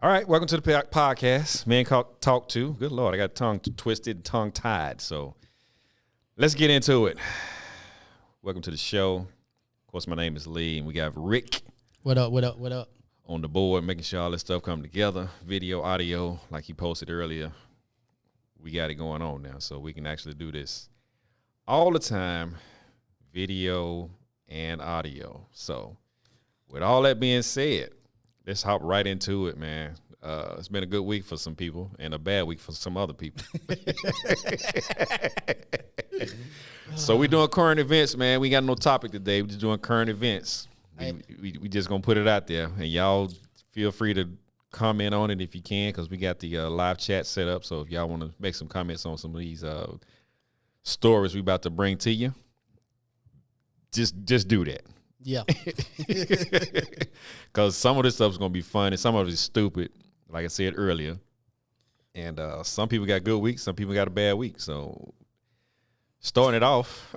All right, welcome to the podcast. Man Talk To. Good Lord, I got tongue twisted, tongue tied. So let's get into it. Welcome to the show. Of course, my name is Lee, and we got Rick. What up? On the board, making sure all this stuff come together. Video, audio, like he posted earlier. We got it going on now, so we can actually do this all the time, video and audio. So with all that being said, let's hop right into it, man. It's been a good week for some people and a bad week for some other people. So we're doing current events, man. We got no topic today. We're just doing current events. We just going to put it out there. And y'all feel free to comment on it if you can, because we got the live chat set up. So if y'all want to make some comments on some of these stories we about to bring to you, just do that. Yeah. Because some of this stuff is going to be fun and some of it is stupid, like I said earlier. And some people got good weeks, some people got a bad week. So starting it off,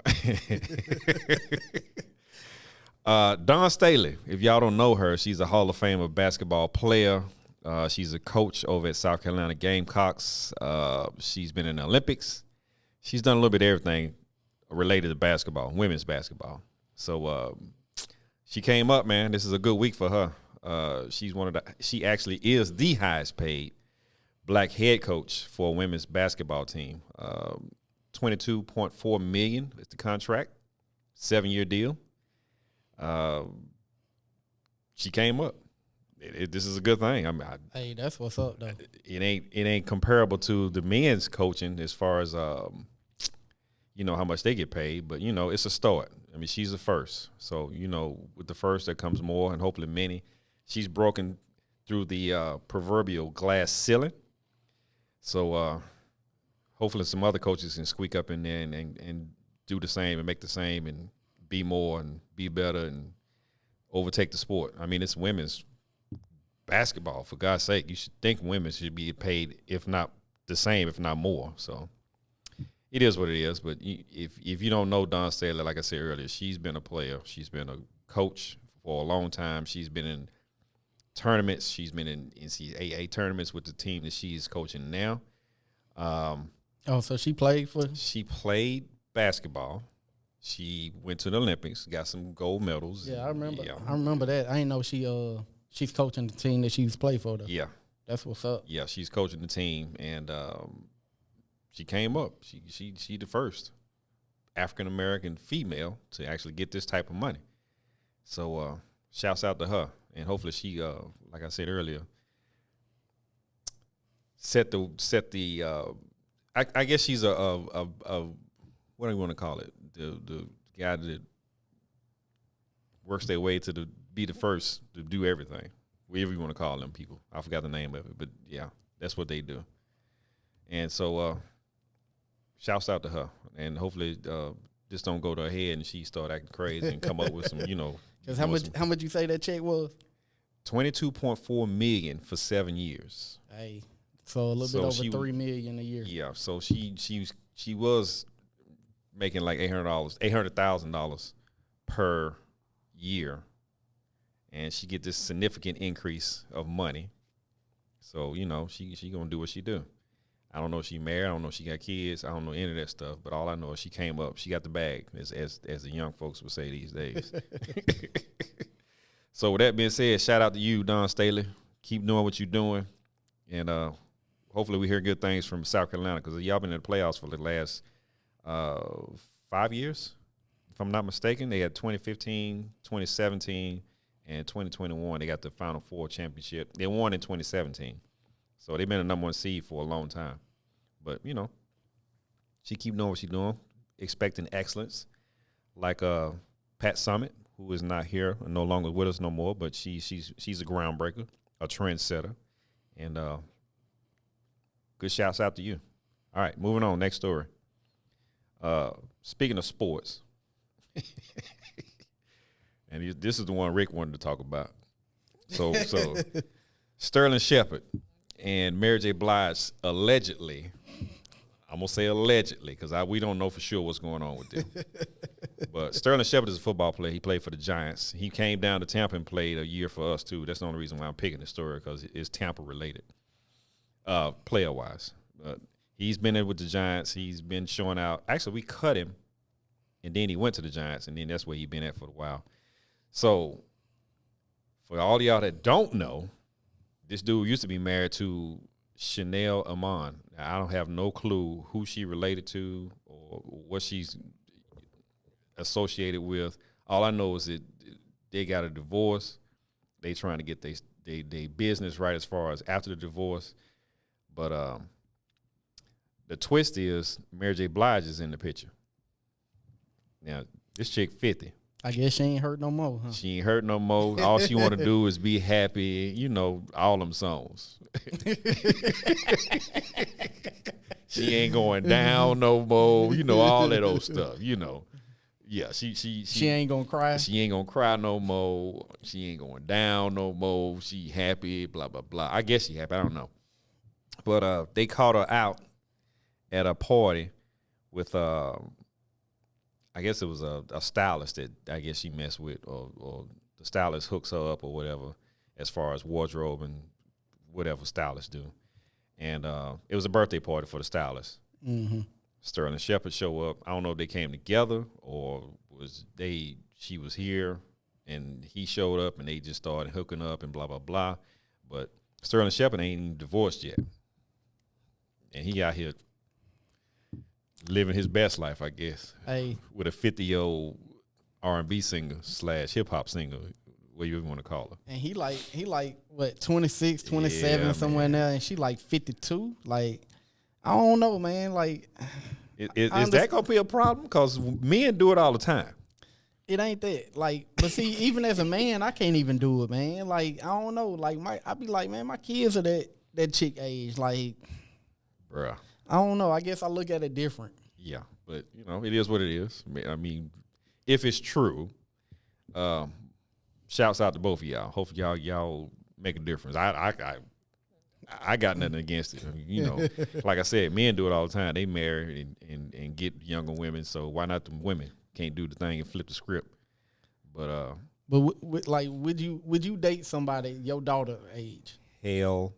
Dawn Staley, if y'all don't know her, she's a Hall of Famer basketball player. She's a coach over at South Carolina Gamecocks. She's been in the Olympics. She's done a little bit of everything related to basketball, women's basketball. So she came up, man. This is a good week for her. She actually is the highest paid black head coach for a women's basketball team. $22.4 million is the contract, 7-year deal. She came up. This is a good thing. Hey, that's what's up, though. It ain't comparable to the men's coaching as far as how much they get paid, but it's a start. I mean, she's the first, so with the first there comes more, and hopefully many. She's broken through the proverbial glass ceiling, so hopefully some other coaches can squeak up in there and do the same and make the same and be more and be better and overtake the sport. I mean, it's women's basketball, for God's sake. You should think women should be paid, if not the same, if not more. So it is what it is. But if you don't know Dawn Staley, like I said earlier, she's been a player. She's been a coach for a long time. She's been in tournaments. She's been in NCAA tournaments with the team that she's coaching now. So she played for? She played basketball. She went to the Olympics, got some gold medals. Yeah, I remember. Yeah. I remember that. I didn't know she's coaching the team that she's played for, though. Yeah. That's what's up. Yeah, she's coaching the team, and she came up. She the first African-American female to actually get this type of money. So shouts out to her, and hopefully she, like I said earlier, set the. I guess she's a what do you want to call it? The guy that works their way to be the first to do everything. Whatever you want to call them people. I forgot the name of it, but yeah, that's what they do. And so shouts out to her, and hopefully this don't go to her head and she start acting crazy and come up with some, Because how much you say that check was? $22.4 million for 7 years. Hey, so a little bit over $3 million a year. Yeah, so she was making like $800,000 per year, and she get this significant increase of money. So she gonna do what she do. I don't know if she married. I don't know if she got kids. I don't know any of that stuff. But all I know is she came up. She got the bag, as the young folks would say these days. So with that being said, shout out to you, Dawn Staley. Keep doing what you're doing, and hopefully we hear good things from South Carolina, because y'all been in the playoffs for the last 5 years, if I'm not mistaken. They had 2015, 2017, and 2021. They got the Final Four championship. They won in 2017. So they've been a number one seed for a long time. But, she keep doing what she's doing, expecting excellence. Like Pat Summitt, who is not here and no longer with us no more, but she's a groundbreaker, a trendsetter. And good shouts out to you. All right, moving on, next story. Speaking of sports, and this is the one Rick wanted to talk about. So Sterling Shepard and Mary J. Blige allegedly, I'm gonna say allegedly, because we don't know for sure what's going on with them. But Sterling Shepard is a football player. He played for the Giants. He came down to Tampa and played a year for us too. That's the only reason why I'm picking the story, because it's Tampa related, player wise. He's been in with the Giants. He's been showing out. Actually, we cut him, and then he went to the Giants, and then that's where he's been at for a while. So, for all y'all that don't know, this dude used to be married to Chanel Amon. I don't have no clue who she related to or what she's associated with. All I know is that they got a divorce. They trying to get they business right as far as after the divorce. But the twist is Mary J. Blige is in the picture. Now, this chick 50. I guess she ain't hurt no more, huh? She ain't hurt no more. All she want to do is be happy. You know, all them songs. She ain't going down no more. You know, all that old stuff. You know, yeah. She ain't gonna cry. She ain't gonna cry no more. She ain't going down no more. She happy. Blah blah blah. I guess she happy. I don't know. But they caught her out at a party with I guess it was a stylist that I guess she messed with, or the stylist hooks her up or whatever, as far as wardrobe and whatever stylists do. And it was a birthday party for the stylist. Mm-hmm. Sterling Shepard show up. I don't know if they came together or she was here and he showed up and they just started hooking up and blah, blah, blah. But Sterling Shepard ain't even divorced yet. And he out here living his best life, I guess. Hey, with a 50-year-old R&B singer / hip hop singer, what you even want to call her. And he like what, 26, 27, somewhere in there, and she like 52. Like, I don't know, man. Like, is that gonna be a problem? Because men do it all the time. It ain't that. Like, but see, even as a man, I can't even do it, man. Like, I don't know. Like, I be like, man, my kids are that chick age. Like, bruh. I don't know. I guess I look at it different. Yeah, but you know, it is what it is. I mean, if it's true, shouts out to both of y'all. Hopefully y'all make a difference. I got nothing against it. I mean, you know, like I said, men do it all the time. They marry and get younger women. So why not the women can't do the thing and flip the script? But like, would you date somebody your daughter age? Hell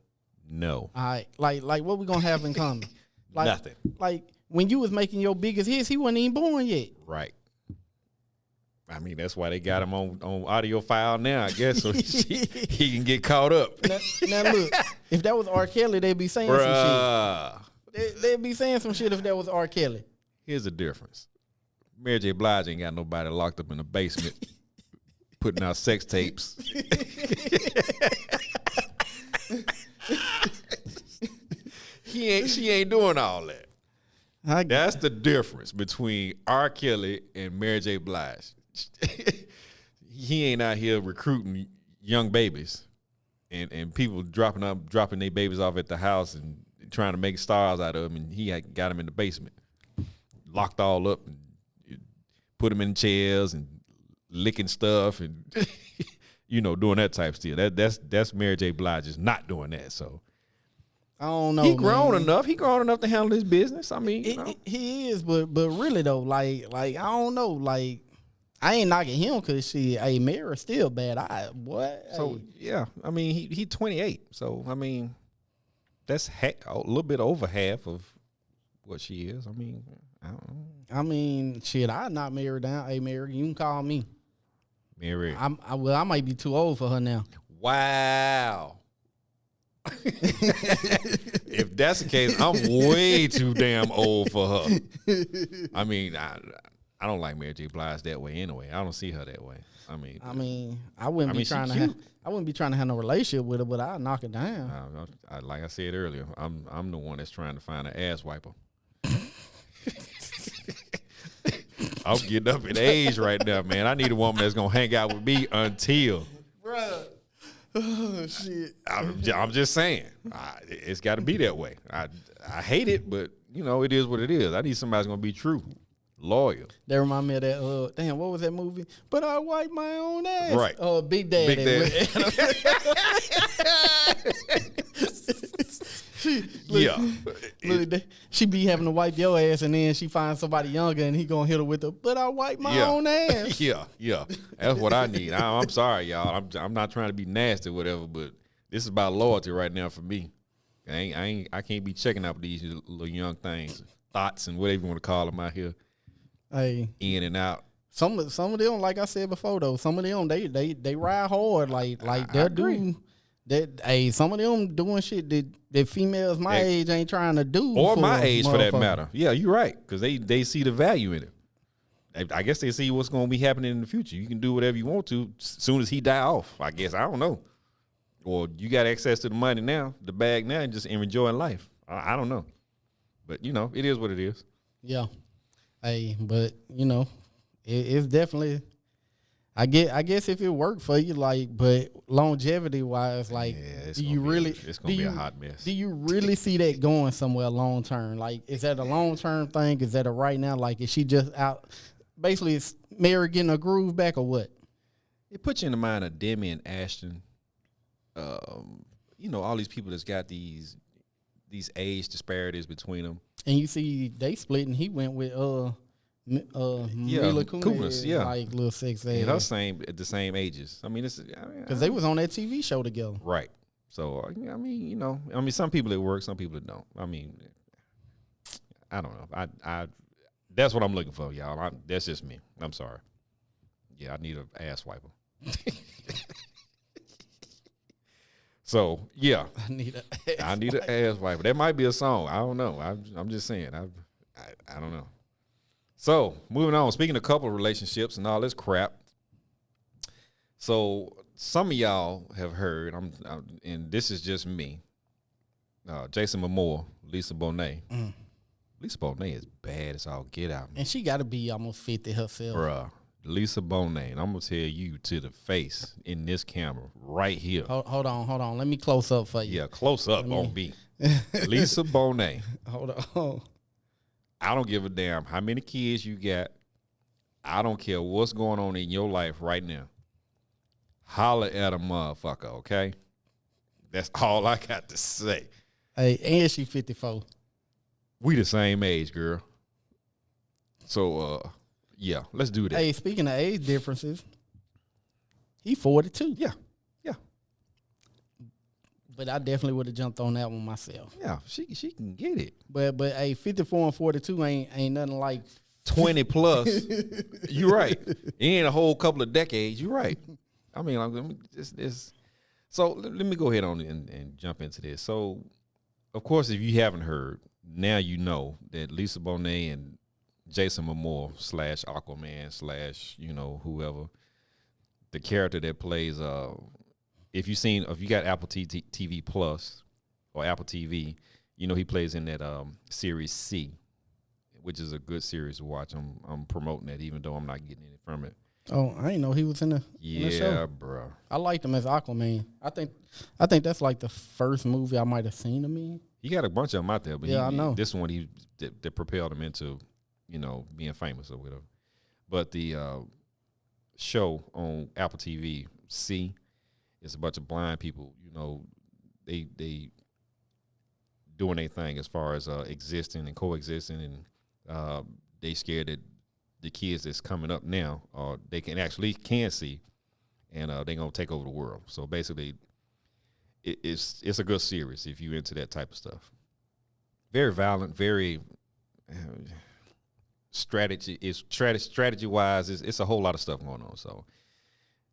no. All right, like what we gonna have in common? Like, nothing. Like when you was making your biggest hits, he wasn't even born yet. Right. I mean, that's why they got him on audio file now, I guess, so he can get caught up. Now look, if that was R. Kelly, they'd be saying some shit. They'd be saying some shit if that was R. Kelly. Here's the difference. Mary J. Blige ain't got nobody locked up in the basement putting out sex tapes. She ain't doing all that. That's the difference between R. Kelly and Mary J. Blige. He ain't out here recruiting young babies and people dropping their babies off at the house and trying to make stars out of them, and he had got them in the basement, locked all up, and put them in chairs and licking stuff and you know, doing that type of stuff. That's Mary J. Blige is not doing that. So I don't know. He grown enough. He grown enough to handle his business. I mean, you know. He is, but really though, like I don't know, like I ain't knocking him because Mary's still bad. So yeah, I mean he 28. So I mean that's a little bit over half of what she is. I mean, I don't know. I mean, shit, I not married down. Hey, Mary, you can call me Mary. I might be too old for her now. Wow. If that's the case, I'm way too damn old for her. I mean, I don't like Mary J. Blige that way anyway. I don't see her that way. I wouldn't be trying to have no relationship with her, but I'll knock it down. Like I said earlier, I'm the one that's trying to find an ass wiper. I'm getting up in age right now, man. I need a woman that's gonna hang out with me until. Bruh. Oh shit! I'm just saying, it's got to be that way. I hate it, but you know it is what it is. I need somebody that's gonna be true, loyal. That remind me of that. Damn, what was that movie? But I wipe my own ass. Right. Oh, Big Daddy. Big Daddy. Yeah. Look, she be having to wipe your ass, and then she finds somebody younger, and he gonna hit her with the, but I wipe my own ass. Yeah. That's what I need. I'm sorry, y'all. I'm not trying to be nasty or whatever, but this is about loyalty right now for me. I can't be checking out these little young things, thoughts and whatever you want to call them out here. Hey, in and out. Some of them, like I said before, though, some of them they ride hard, like they'll do that. Hey, some of them doing shit that females my age ain't trying to do, or my age for that matter. Yeah, you're right, because they see the value in it. I guess they see what's going to be happening in the future. You can do whatever you want to as soon as he die off. I guess I don't know. Or you got access to the money now, the bag now, and just enjoying life. I don't know, but it is what it is. Yeah. Hey, but it's definitely. I guess if it worked for you, like, but longevity wise, like, it's gonna be a hot mess. Do you really see that going somewhere long term? Like, is that a long term thing? Is that a right now? Like, is she just out? Basically, is Mary getting a groove back or what? It puts you in the mind of Demi and Ashton. All these people that's got these age disparities between them. And you see, they split, and he went with Mila Kunis, like little 6 ass. At the same ages. I mean, because they was on that TV show together, right? So some people it works, some people it don't. I mean, I don't know. I that's what I'm looking for, y'all. That's just me. I'm sorry. Yeah, I need an ass wiper. So yeah, I need an ass wiper. That might be a song. I don't know. I'm just saying. I don't know. So moving on. Speaking of couple relationships and all this crap. So some of y'all have heard. And this is just me. Jason Momoa, Lisa Bonet. Lisa Bonet is bad as all get out, man. And she got to be almost 50 herself, bruh. Lisa Bonet, and I'm gonna tell you to the face in this camera right here. Hold on. Let me close up for you. Yeah, close up on B. Lisa Bonet. Hold on. I don't give a damn how many kids you got. I don't care what's going on in your life right now. Holler at a motherfucker, okay? That's all I got to say. Hey, and she 54. We the same age, girl. So, yeah, let's do that. Hey, speaking of age differences, he 42. Yeah. But I definitely would have jumped on that one myself. Yeah, she can get it. But hey, 54 and 42 ain't nothing like 20 plus. You're right. In a whole couple of decades, you're right. I mean, so let me go ahead on and jump into this. So, of course, if you haven't heard, now you know that Lisa Bonet and Jason Momoa / Aquaman / whoever, the character that plays if you got Apple TV Plus or Apple TV, he plays in that series C, which is a good series to watch. I'm promoting that even though I'm not getting any from it. Oh, I didn't know he was in the show. Yeah, bro. I liked him as Aquaman. I think that's like the first movie I might have seen him in. He got a bunch of them out there, but I know this one that propelled him into being famous or whatever. But the show on Apple TV C. It's a bunch of blind people, they doing their thing as far as existing and coexisting, and they scared that the kids that's coming up now, they can see, and they're gonna take over the world. So basically, it's a good series if you're into that type of stuff. Very violent, very strategy wise. It's a whole lot of stuff going on. So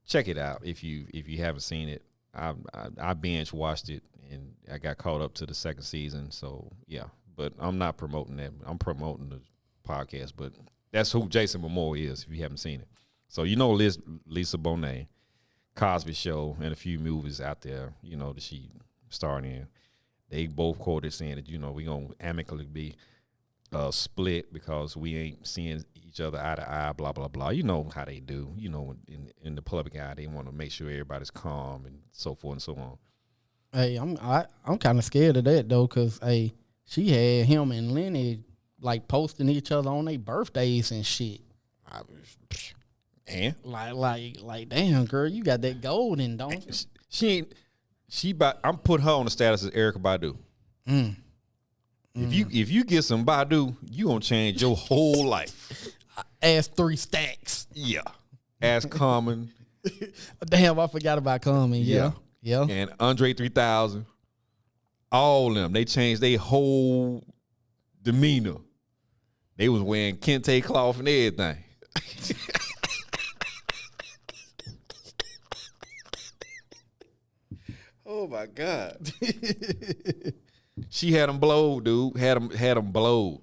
check it out if you haven't seen it. I binge watched it and I got caught up to the second season. So yeah, but I'm not promoting that. I'm promoting the podcast. But that's who Jason Momoa is if you haven't seen it. So Lisa Bonet, Cosby Show, and a few movies out there that she starred in. They both quoted saying that we gonna amicably be split because we ain't seeing each other eye to eye, blah, blah, blah. You know how they do. In the public eye, they want to make sure everybody's calm and so forth and so on. Hey, I'm kind of scared of that, though, because, hey, she had him and Lenny, like, posting each other on their birthdays and shit. And? Like, damn, girl, you got that golden, don't you? I'm putting her on the status as Erykah Badu. If you get some Badu, you gonna change your whole life. Ass 3 stacks. Yeah. Ass Common. Damn, I forgot about Common. Yeah. And Andre 3000. All of them. They changed their whole demeanor. They was wearing kente cloth and everything. Oh my God. She had them blowed, dude. Had them blowed.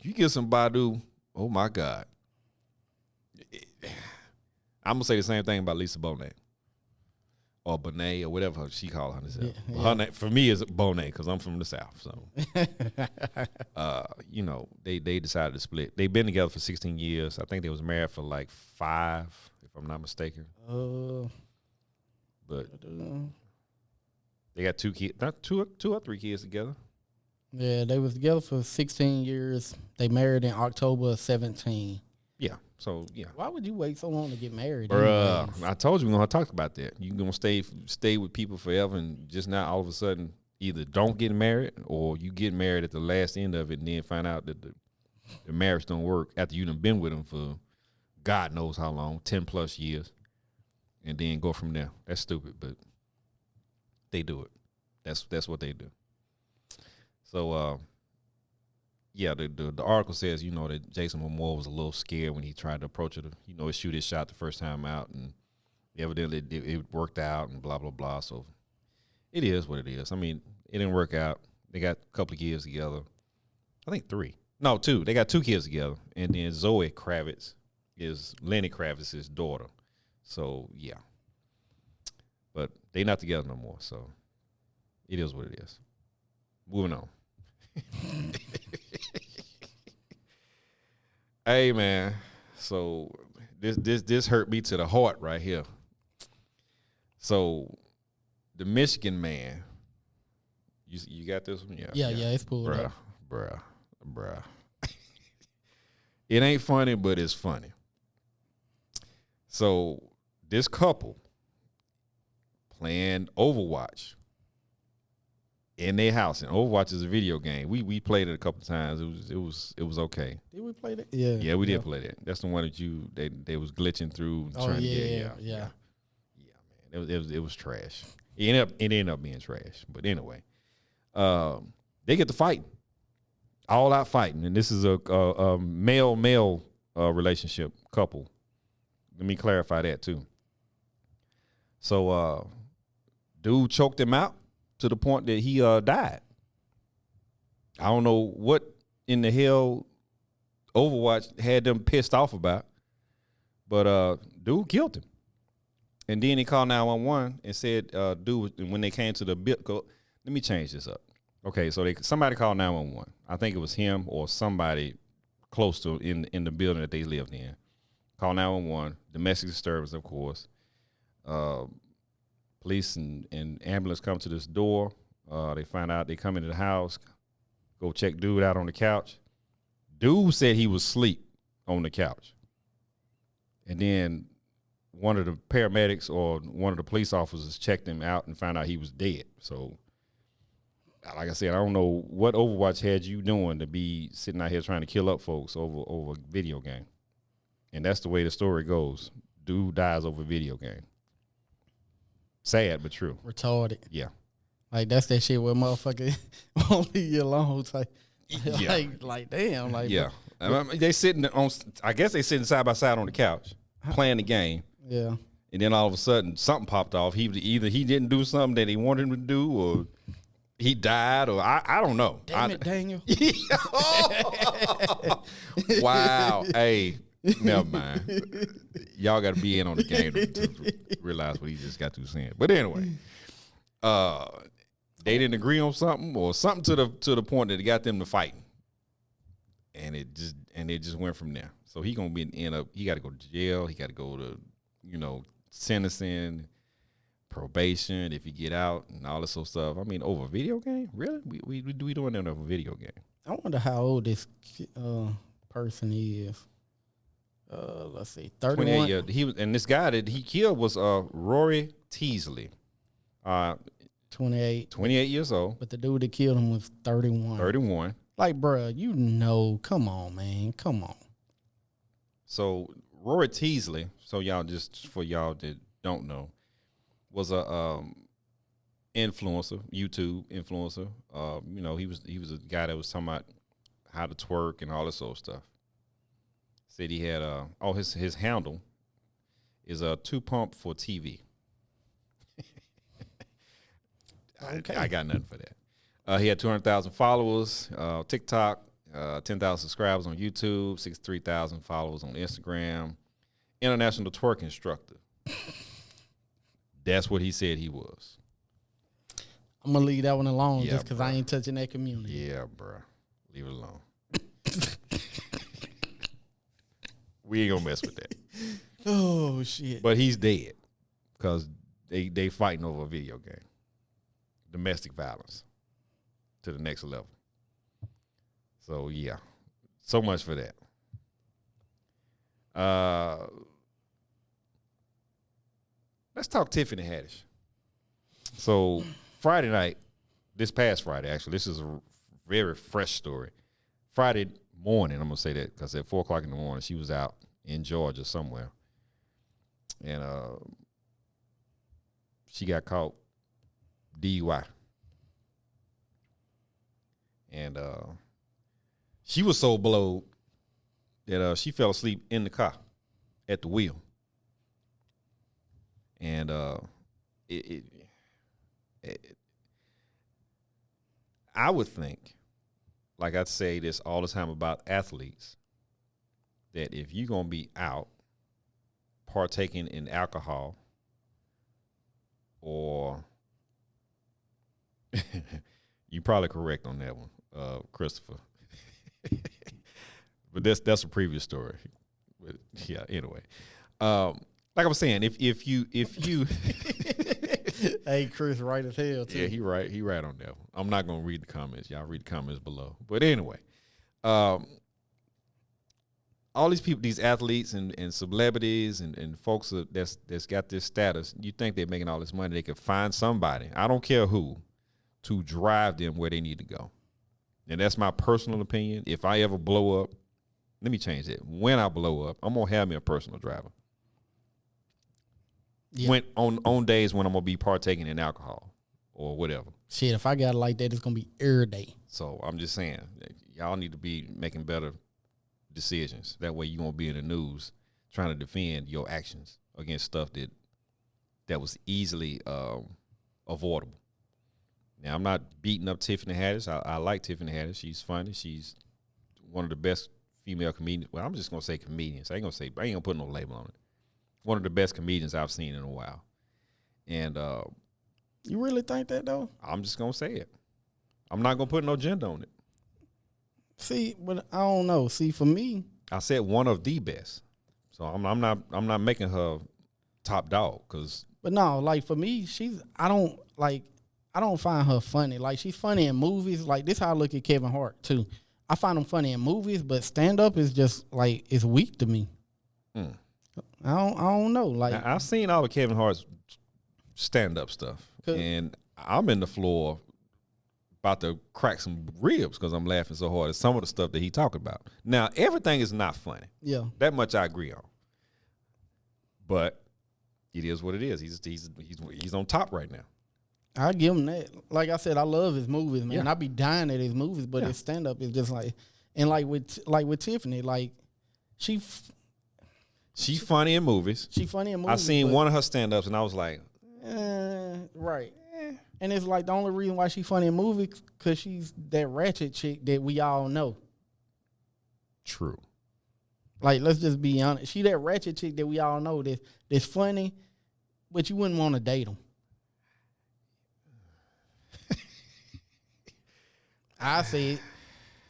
You get some Badu, oh my God. I'm gonna say the same thing about Lisa Bonet. Or Bonet, or whatever she called herself. Yeah. Her name for me is Bonet because I'm from the South. So you know, they decided to split. They've been together for 16 years. I think they was married for like 5, if I'm not mistaken. But they got 2 kids, not 2 or 3 kids together. Yeah, they was together for 16 years. They married in October of 17. Yeah, so yeah. Why would you wait so long to get married? Bruh, I told you we're gonna talk about that. You're gonna stay with people forever and just not all of a sudden either don't get married or you get married at the last end of it and then find out that the marriage don't work after you done been with them for God knows how long, 10 plus years, and then go from there. That's stupid, but they do it. That's what they do. So yeah, the article says, you know, that Jason Momoa was a little scared when he tried to approach her. You know, he shoot his shot the first time out, and evidently it worked out and blah, blah, blah. So it is what it is. I mean, it didn't work out. They got a couple of kids together. I think 3. No, 2. They got 2 kids together. And then Zoe Kravitz is Lenny Kravitz's daughter. So, yeah. But they not together no more. So it is what it is. Moving on. Hey man, so this hurt me to the heart right here. So the Michigan man, you got this one? Yeah, it's pulled up. Bruh. It ain't funny, but it's funny. So this couple playing Overwatch in their house, and Overwatch is a video game. We played it a couple times. It was okay. Did we play that? Yeah. Yeah, we did play that. That's the one that they was glitching through. Oh yeah. Man. It was trash. It ended up being trash. But anyway, they get to fighting, all out fighting, and this is a male relationship couple. Let me clarify that too. So, dude choked him out to the point that he died. I don't know what in the hell Overwatch had them pissed off about, but dude killed him. And then he called 911 and said, dude, when they came to the bill, let me change this up. Okay, so somebody called 911. I think it was him or somebody close to in the building that they lived in. Called 911, domestic disturbance, of course. Police and ambulance come to this door. They find out, they come into the house, go check dude out on the couch. Dude said he was asleep on the couch. And then one of the paramedics or one of the police officers checked him out and found out he was dead. So, like I said, I don't know what Overwatch had you doing to be sitting out here trying to kill up folks over a video game. And that's the way the story goes. Dude dies over a video game. Sad, but true. Retarded. Yeah. Like, that's that shit where motherfucker won't leave you alone. Like, yeah. like damn. Like, yeah. I mean, they sitting on, I guess they sitting side by side on the couch playing the game. Yeah. And then all of a sudden, something popped off. Either he didn't do something that he wanted him to do, or he died, or I don't know. Damn it, Daniel. Wow. Hey, never mind. Y'all got to be in on the game to realize what he just got to saying. But anyway, they didn't agree on something, or something to the point that it got them to fighting, and it just went from there. So he gonna end up. He got to go to jail. He got to go to sentencing, probation if he get out, and all this sort of stuff. I mean, over a video game, really? We doing that over a video game? I wonder how old this person is. Let's see, 31. 28 years. And this guy that he killed was Rory Teasley. 28. 28 years old. But the dude that killed him was 31. 31. Like, bruh, you know, come on, man. Come on. So Rory Teasley, so y'all just for y'all that don't know, was a influencer, YouTube influencer. You know, he was a guy that was talking about how to twerk and all this sort of stuff. Said he had his handle is a 2 pump for TV. Okay. I got nothing for that. He had 200,000 followers, TikTok, 10,000 subscribers on YouTube, 63,000 followers on Instagram. International twerk instructor. That's what he said he was. I'm gonna leave that one alone just because bruh. I ain't touching that community. Yeah, bro. Leave it alone. We ain't gonna mess with that. Oh shit. But he's dead because they fighting over a video game. Domestic violence to the next level. So yeah, so much for that. Let's talk Tiffany Haddish. So Friday night, this past Friday, actually, this is a very fresh story. Friday morning, I'm gonna say that because at 4 o'clock in the morning, she was out in Georgia somewhere, and she got caught DUI, and she was so blowed that she fell asleep in the car at the wheel, and I would think, like I say this all the time about athletes, that if you're going to be out partaking in alcohol or you're probably correct on that one, Christopher. But that's a previous story. But yeah, anyway. Like I was saying, if you Hey, Chris, right as hell too. Yeah, he right on that one. I'm not gonna read the comments. Y'all read the comments below. But anyway, all these people, these athletes and celebrities and folks that's got this status, you think they're making all this money, they could find somebody, I don't care who, to drive them where they need to go. And that's my personal opinion. If I ever blow up, let me change it. When I blow up, I'm gonna have me a personal driver. Yeah. When on days when I'm gonna be partaking in alcohol or whatever. Shit, if I got it like that, it's gonna be every day. So I'm just saying, y'all need to be making better decisions. That way you won't be in the news trying to defend your actions against stuff that was easily avoidable. Now, I'm not beating up Tiffany Haddish. I like Tiffany Haddish. She's funny. She's one of the best female comedians. Well, I'm just gonna say comedians. I ain't gonna put no label on it. One of the best comedians I've seen in a while. And you really think that though? I'm just gonna say it. I'm not gonna put no gender on it. See, but I don't know. See, for me, I said one of the best. So I'm not making her top dog because. But no, like for me, I don't find her funny. Like she's funny in movies. Like this, how I look at Kevin Hart too. I find him funny in movies, but stand up is just like it's weak to me. Mm. I don't know. Like I've seen all of Kevin Hart's stand up stuff, and I'm in the floor about to crack some ribs because I'm laughing so hard at some of the stuff that he talked about. Now everything is not funny. Yeah, that much I agree on. But it is what it is. He's on top right now. I give him that. Like I said, I love his movies, man. Yeah. I be dying at his movies, but his stand up is just like, and like with Tiffany, like she's funny in movies. She funny in movies. I seen one of her stand ups and I was like, right. And it's like the only reason why she funny in movies because she's that ratchet chick that we all know. True. Like let's just be honest, she that ratchet chick that we all know that's funny, but you wouldn't want to date him. I see it.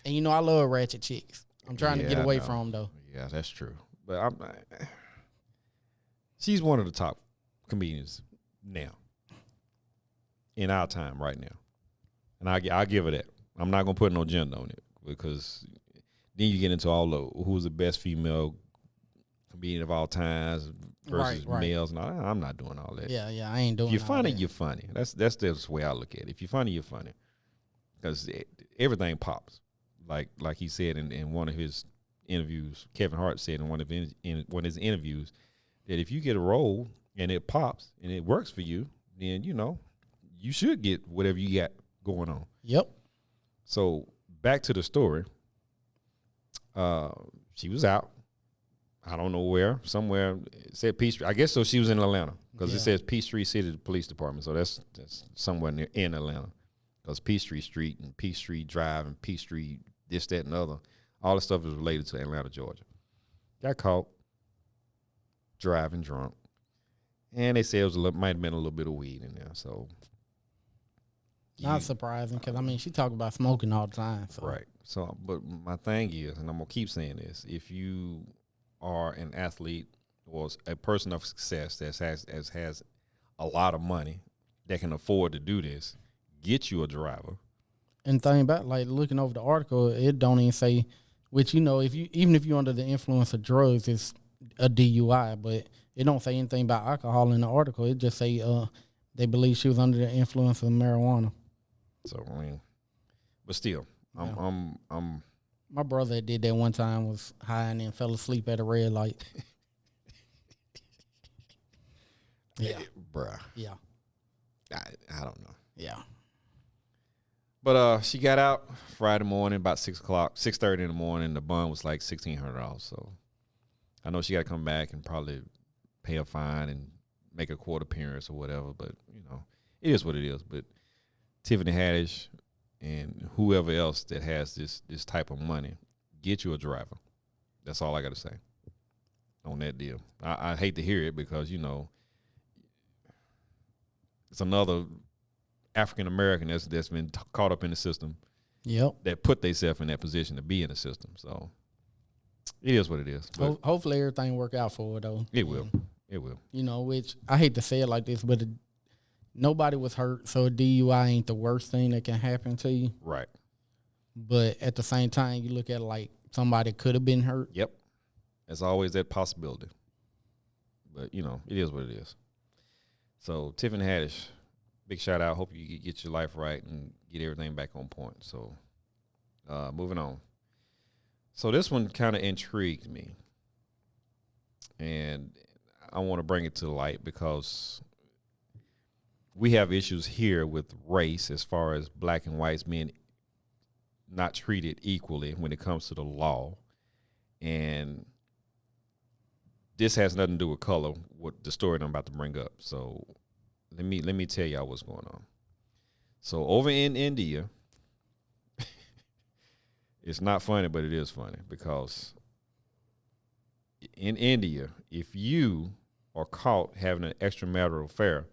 And you know I love ratchet chicks. I'm trying to get away from them though. Yeah, that's true. But she's one of the top comedians now. In our time right now. And I'll give her that. I'm not going to put no gender on it because then you get into all the who's the best female comedian of all times versus males. And I'm not doing all that. Yeah, I ain't doing if you're funny, that. You're funny. That's the way I look at it. If you're funny, you're funny. Because everything pops. like he said in one of his interviews, Kevin Hart said in one of his interviews that if you get a role and it pops and it works for you, then you should get whatever you got going on. Yep. So back to the story. She was out. I don't know where. Somewhere. It said Peachtree. I guess so. She was in Atlanta because it says Peachtree City Police Department. So that's somewhere near in Atlanta. Because Peachtree Street and Peachtree Drive and Peachtree this, that, and other, all the stuff is related to Atlanta, Georgia. Got caught driving drunk, and they said might have been a little bit of weed in there. So not surprising because I mean she talk about smoking all the time. So. Right. So, but my thing is, and I'm gonna keep saying this: if you are an athlete or a person of success that has a lot of money that can afford to do this, get you a driver. And thing about like looking over the article, it don't even say, which even if you're under the influence of drugs, it's a DUI, but it don't say anything about alcohol in the article. It just say they believe she was under the influence of marijuana. So I mean, but still, I'm my brother did that one time, was high and then fell asleep at a red light. Yeah, bruh. Yeah, I don't know. Yeah. But she got out Friday morning about 6:30 in the morning. The bond was like $1,600. So I know she got to come back and probably pay a fine and make a court appearance or whatever. But it is what it is. But Tiffany Haddish and whoever else that has this type of money, get you a driver. That's all I got to say on that deal. I hate to hear it because it's another African American that's been caught up in the system. Yep. That put themselves in that position to be in the system. So it is what it is. Hopefully everything work out for her though. It will. It will. Which I hate to say it like this, but nobody was hurt, so a DUI ain't the worst thing that can happen to you. Right. But at the same time, you look at it like somebody could have been hurt. Yep. There's always that possibility. But it is what it is. So Tiffany Haddish, big shout out. Hope you get your life right and get everything back on point. So, moving on. So this one kind of intrigued me, and I want to bring it to light because we have issues here with race as far as black and whites being not treated equally when it comes to the law, and this has nothing to do with color. What the story I'm about to bring up. So. Let me tell y'all what's going on. So over in India, it's not funny, but it is funny because in India, if you are caught having an extramarital affair,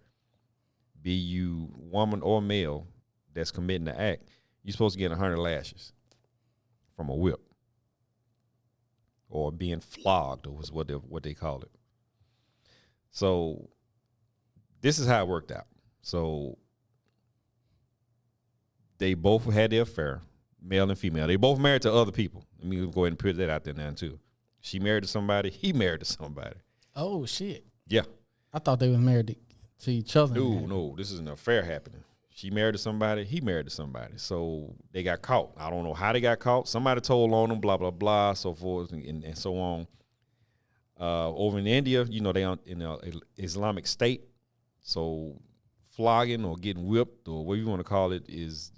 be you woman or male that's committing the act, you're supposed to get 100 lashes from a whip or being flogged, or was what they call it. So this is how it worked out. So they both had their affair, male and female. They both married to other people. Let me go ahead and put that out there now, too. She married to somebody. He married to somebody. Oh, shit. Yeah. I thought they were married to each other. No. This is an affair happening. She married to somebody. He married to somebody. So they got caught. I don't know how they got caught. Somebody told on them, blah, blah, blah, so forth and so on. Over in India, they in Islamic State. So flogging or getting whipped or whatever you want to call it is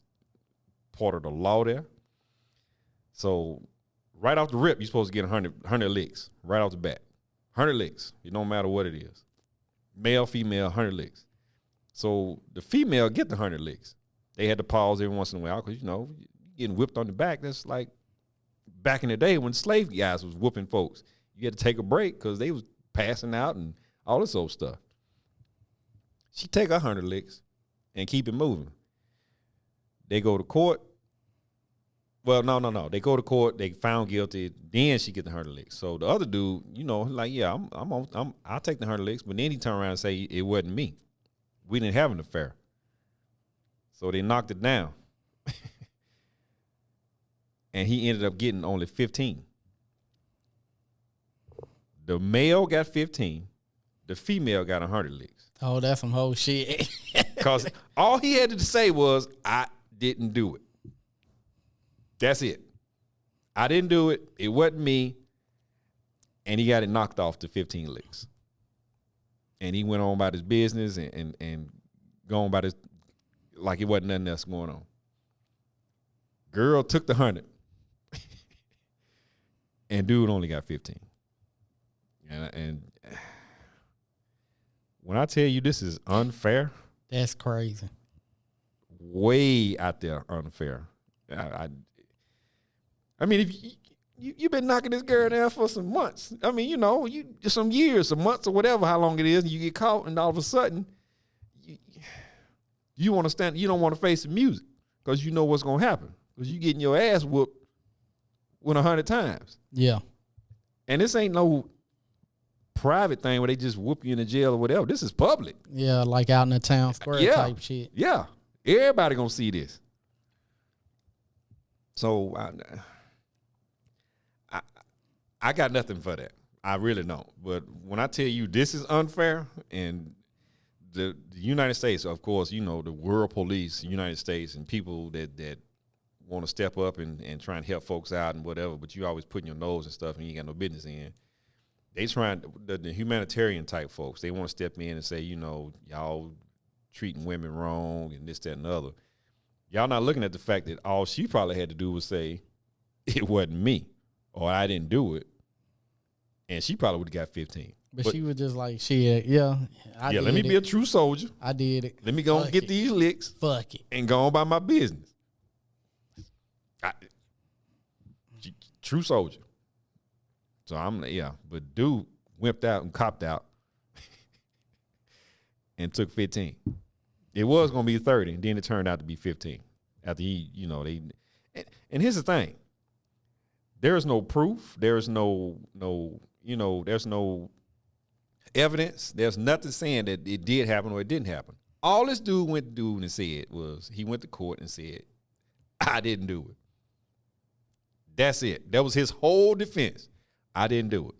part of the law there. So right off the rip, you're supposed to get 100 licks right off the bat. 100 licks. It don't matter what it is. Male, female, 100 licks. So the female get the 100 licks. They had to pause every once in a while because, getting whipped on the back, that's like back in the day when slave guys was whooping folks. You had to take a break because they was passing out and all this old stuff. She take 100 licks and keep it moving. They go to court. Well, no. They go to court. They found guilty. Then she get the 100 licks. So the other dude, like, yeah, I'll take the 100 licks. But then he turned around and say it wasn't me. We didn't have an affair. So they knocked it down. And he ended up getting only 15. The male got 15. The female got 100 licks. Oh, that's some whole shit. Because all he had to say was, I didn't do it. That's it. I didn't do it. It wasn't me. And he got it knocked off to 15 licks. And he went on about his business and going about his, like it wasn't nothing else going on. Girl took the 100. And dude only got 15. And when I tell you this is unfair. That's crazy. Way out there unfair. I mean, if you've been knocking this girl down for some months. I mean, you know, some years, some months or whatever, how long it is, and you get caught, and all of a sudden, you want to stand, you don't want to face the music because you know what's going to happen because you getting your ass whooped 100 times. Yeah. And this ain't no private thing where they just whoop you in the jail or whatever. This is public. Yeah, like out in the town square type shit. Yeah. Everybody going to see this. So I got nothing for that. I really don't. But when I tell you this is unfair, and the United States, of course, you know, the world police, the United States, and people that want to step up and try and help folks out and whatever, but you always putting your nose and stuff and you ain't got no business in. They trying, the humanitarian type folks, they want to step in and say, you know, y'all treating women wrong and this, that, and the other. Y'all not looking at the fact that all she probably had to do was say, it wasn't me, or I didn't do it, and she probably would have got 15. But she was just like, shit, I let me be a true soldier. I did it. Let me go and get these licks. Fuck it. And go on by my business. True soldier. So but dude wimped out and copped out and took 15. It was going to be 30, and then it turned out to be 15. After he, you know, and here's the thing. There is no proof. There is no, there's no evidence. There's nothing saying that it did happen or it didn't happen. All this dude went to do and said was he went to court and said, I didn't do it. That's it. That was his whole defense. I didn't do it.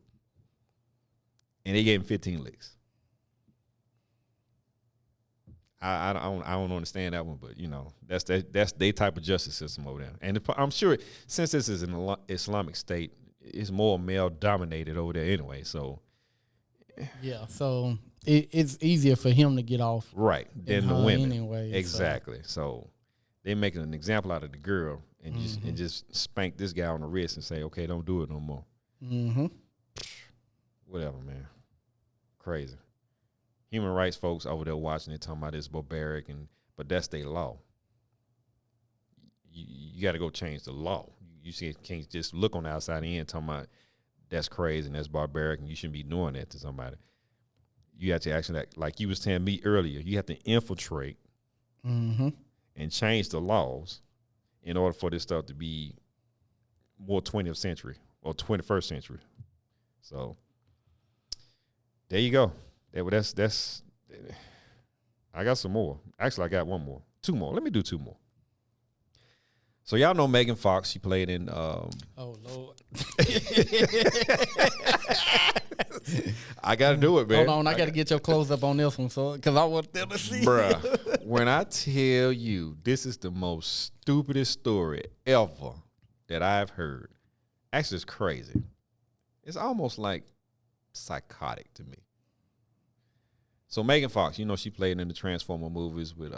And they gave him 15 licks. I don't understand that one, but you know that's their type of justice system over there. And I'm sure since this is an Islamic state, it's more male dominated over there anyway. So yeah, so it's easier for him to get off, right, than the women anyway. Exactly. So they're making an example out of the girl and just spank this guy on the wrist and say, okay, don't do it no more. Mm-hmm. Whatever, man. Crazy. Human rights folks over there watching it talking about this barbaric, but that's their law. You got to go change the law. You can't just look on the outside end talking about that's crazy and that's barbaric and you shouldn't be doing that to somebody. You have to actually, like you was telling me earlier, you have to infiltrate and change the laws in order for this stuff to be more 20th century or 21st century. So there you go. That's. I got some more. Actually, I got one more. Two more. Let me do two more. So y'all know Megan Fox. She played in. Oh Lord. I got to do it, man. Hold on, I got to get your close up on this one, so because I want them to see. Bruh, when I tell you this is the most stupidest story ever that I've heard. Actually, it's crazy. It's almost like psychotic to me. So Megan Fox, you know, she played in the Transformer movies with,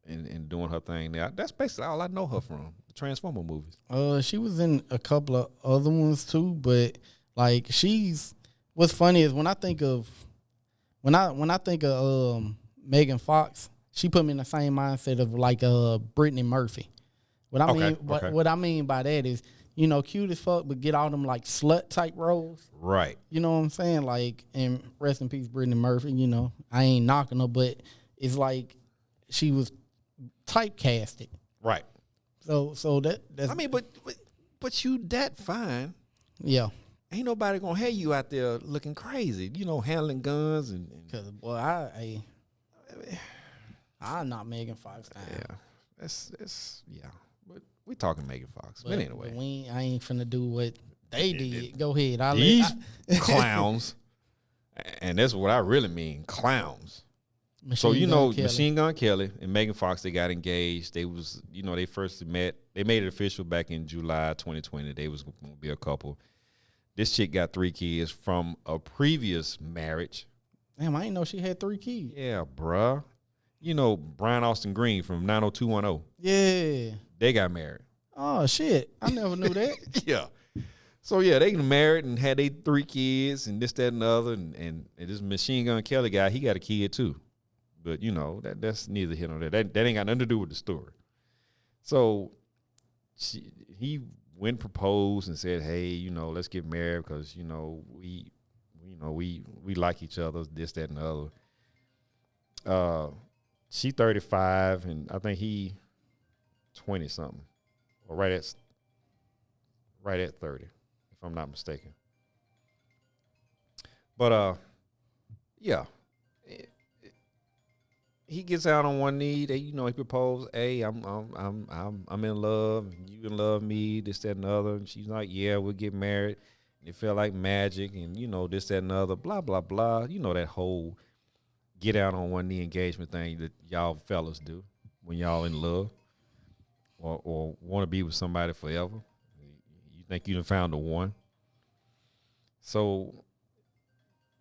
and doing her thing there. That's basically all I know her from, the Transformer movies. She was in a couple of other ones too, but like what's funny is when I think of Megan Fox, she put me in the same mindset of like Brittany Murphy. What I mean by that is, you know, cute as fuck, but get all them like slut type roles. Right. You know what I'm saying? Like, and rest in peace, Brittany Murphy. You know, I ain't knocking her, but it's like she was typecasted. Right. So that's. I mean, but you that fine. Yeah. Ain't nobody gonna have you out there looking crazy. You know, handling guns and. Because boy, I'm not Megan Fox. Yeah. That's yeah. But we talking Megan Fox. But anyway, I ain't finna do what they did. Go ahead. These clowns, and that's what I really mean, clowns. Machine Gun Kelly and Megan Fox, they got engaged. They was, they first met. They made it official back in July 2020. They was going to be a couple. This chick got 3 kids from a previous marriage. Damn, I didn't know she had 3 kids. Yeah, bruh. Brian Austin Green from 90210. Yeah. They got married. Oh, shit. I never knew that. Yeah. So, yeah, they married and had 3 kids and this, that, and the other. And this Machine Gun Kelly guy, he got a kid, too. But, that's neither here nor there. That ain't got nothing to do with the story. So, he went and proposed and said, hey, let's get married because, we like each other, this, that, and the other. She 35, and I think he 20-something, or right at 30, if I'm not mistaken. But yeah, he gets out on one knee. He proposed, hey, I'm in love, and you in love me, this, that, and the other. And she's like, yeah, we'll get married. And it felt like magic, and this, that, and the other, blah, blah, blah. That whole get out on one knee engagement thing that y'all fellas do when y'all in love or want to be with somebody forever. You think you done found the one. So,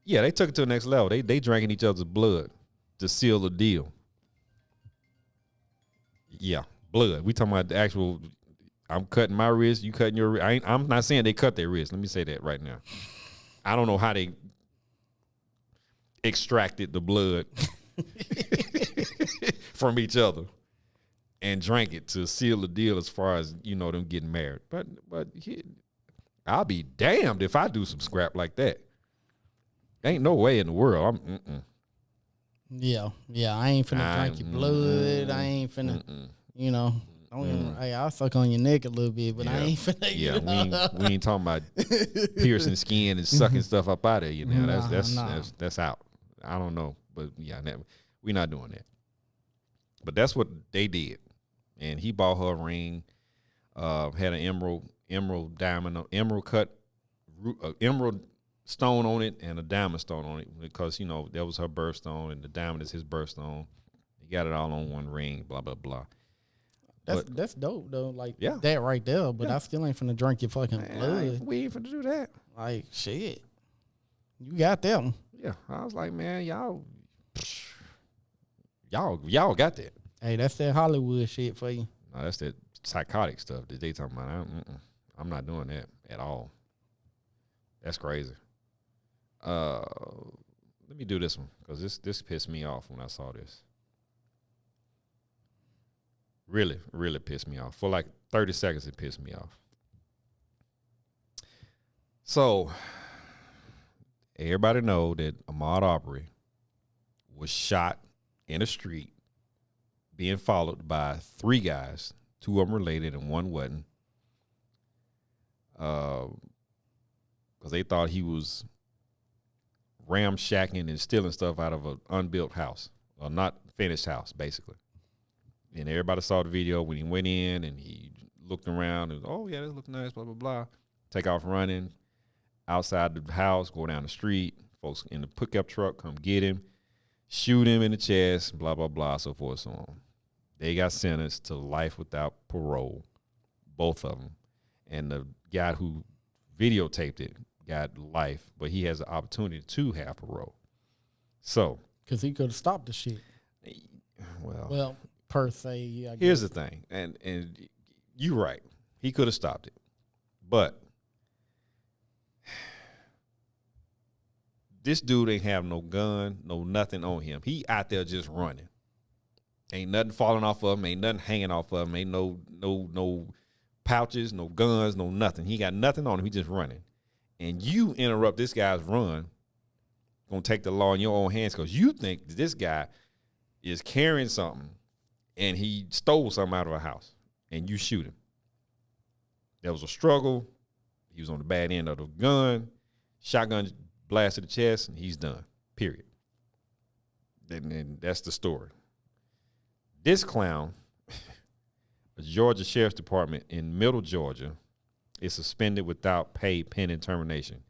yeah, they took it to the next level. They drank in each other's blood to seal the deal. Yeah, blood. We talking about the actual, I'm cutting my wrist, you cutting your wrist. I'm not saying they cut their wrist. Let me say that right now. I don't know how they extracted the blood from each other and drank it to seal the deal as far as, them getting married. But I'll be damned if I do some scrap like that. Ain't no way in the world. Yeah, I ain't finna drink your blood. I ain't finna, I'll suck on your neck a little bit, but I ain't finna. Yeah, we ain't talking about piercing skin and sucking stuff up out of you now. That's out. I don't know, but yeah, we're not doing that. But that's what they did, and he bought her a ring, had an emerald diamond, emerald stone on it, and a diamond stone on it because that was her birthstone, and the diamond is his birthstone. He got it all on one ring. Blah blah blah. That's dope though. Like that right there. But I still ain't finna drink your fucking blood. We ain't finna do that. Like shit, you got them. Yeah, I was like, man, y'all got that. Hey, that's that Hollywood shit for you. No, that's that psychotic stuff that they talking about. I'm not doing that at all. That's crazy. Let me do this one because this pissed me off when I saw this. Really, really pissed me off. For like 30 seconds, it pissed me off. So, everybody know that Ahmaud Arbury was shot in a street being followed by 3 guys, 2 of them related and 1 wasn't. Because they thought he was ramshacking and stealing stuff out of an unbuilt house, or not finished house, basically. And everybody saw the video when he went in and he looked around and, oh, yeah, this looks nice, blah, blah, blah. Take off running outside the house, go down the street. Folks in the pickup truck come get him, shoot him in the chest, blah, blah, blah, so forth, so on. They got sentenced to life without parole, both of them. And the guy who videotaped it got life, but he has the opportunity to have parole. So, because he could have stopped the shit. Well, per se, yeah. Here's the thing, and you're right. He could have stopped it, but this dude ain't have no gun, no nothing on him. He out there just running. Ain't nothing falling off of him. Ain't nothing hanging off of him. Ain't no pouches, no guns, no nothing. He got nothing on him. He just running. And you interrupt this guy's run, gonna take the law in your own hands because you think that this guy is carrying something and he stole something out of a house and you shoot him. There was a struggle. He was on the bad end of the gun. Shotgun blast to the chest and he's done, period. And that's the story. This clown, the Georgia Sheriff's Department in Middle Georgia, is suspended without pay pending termination.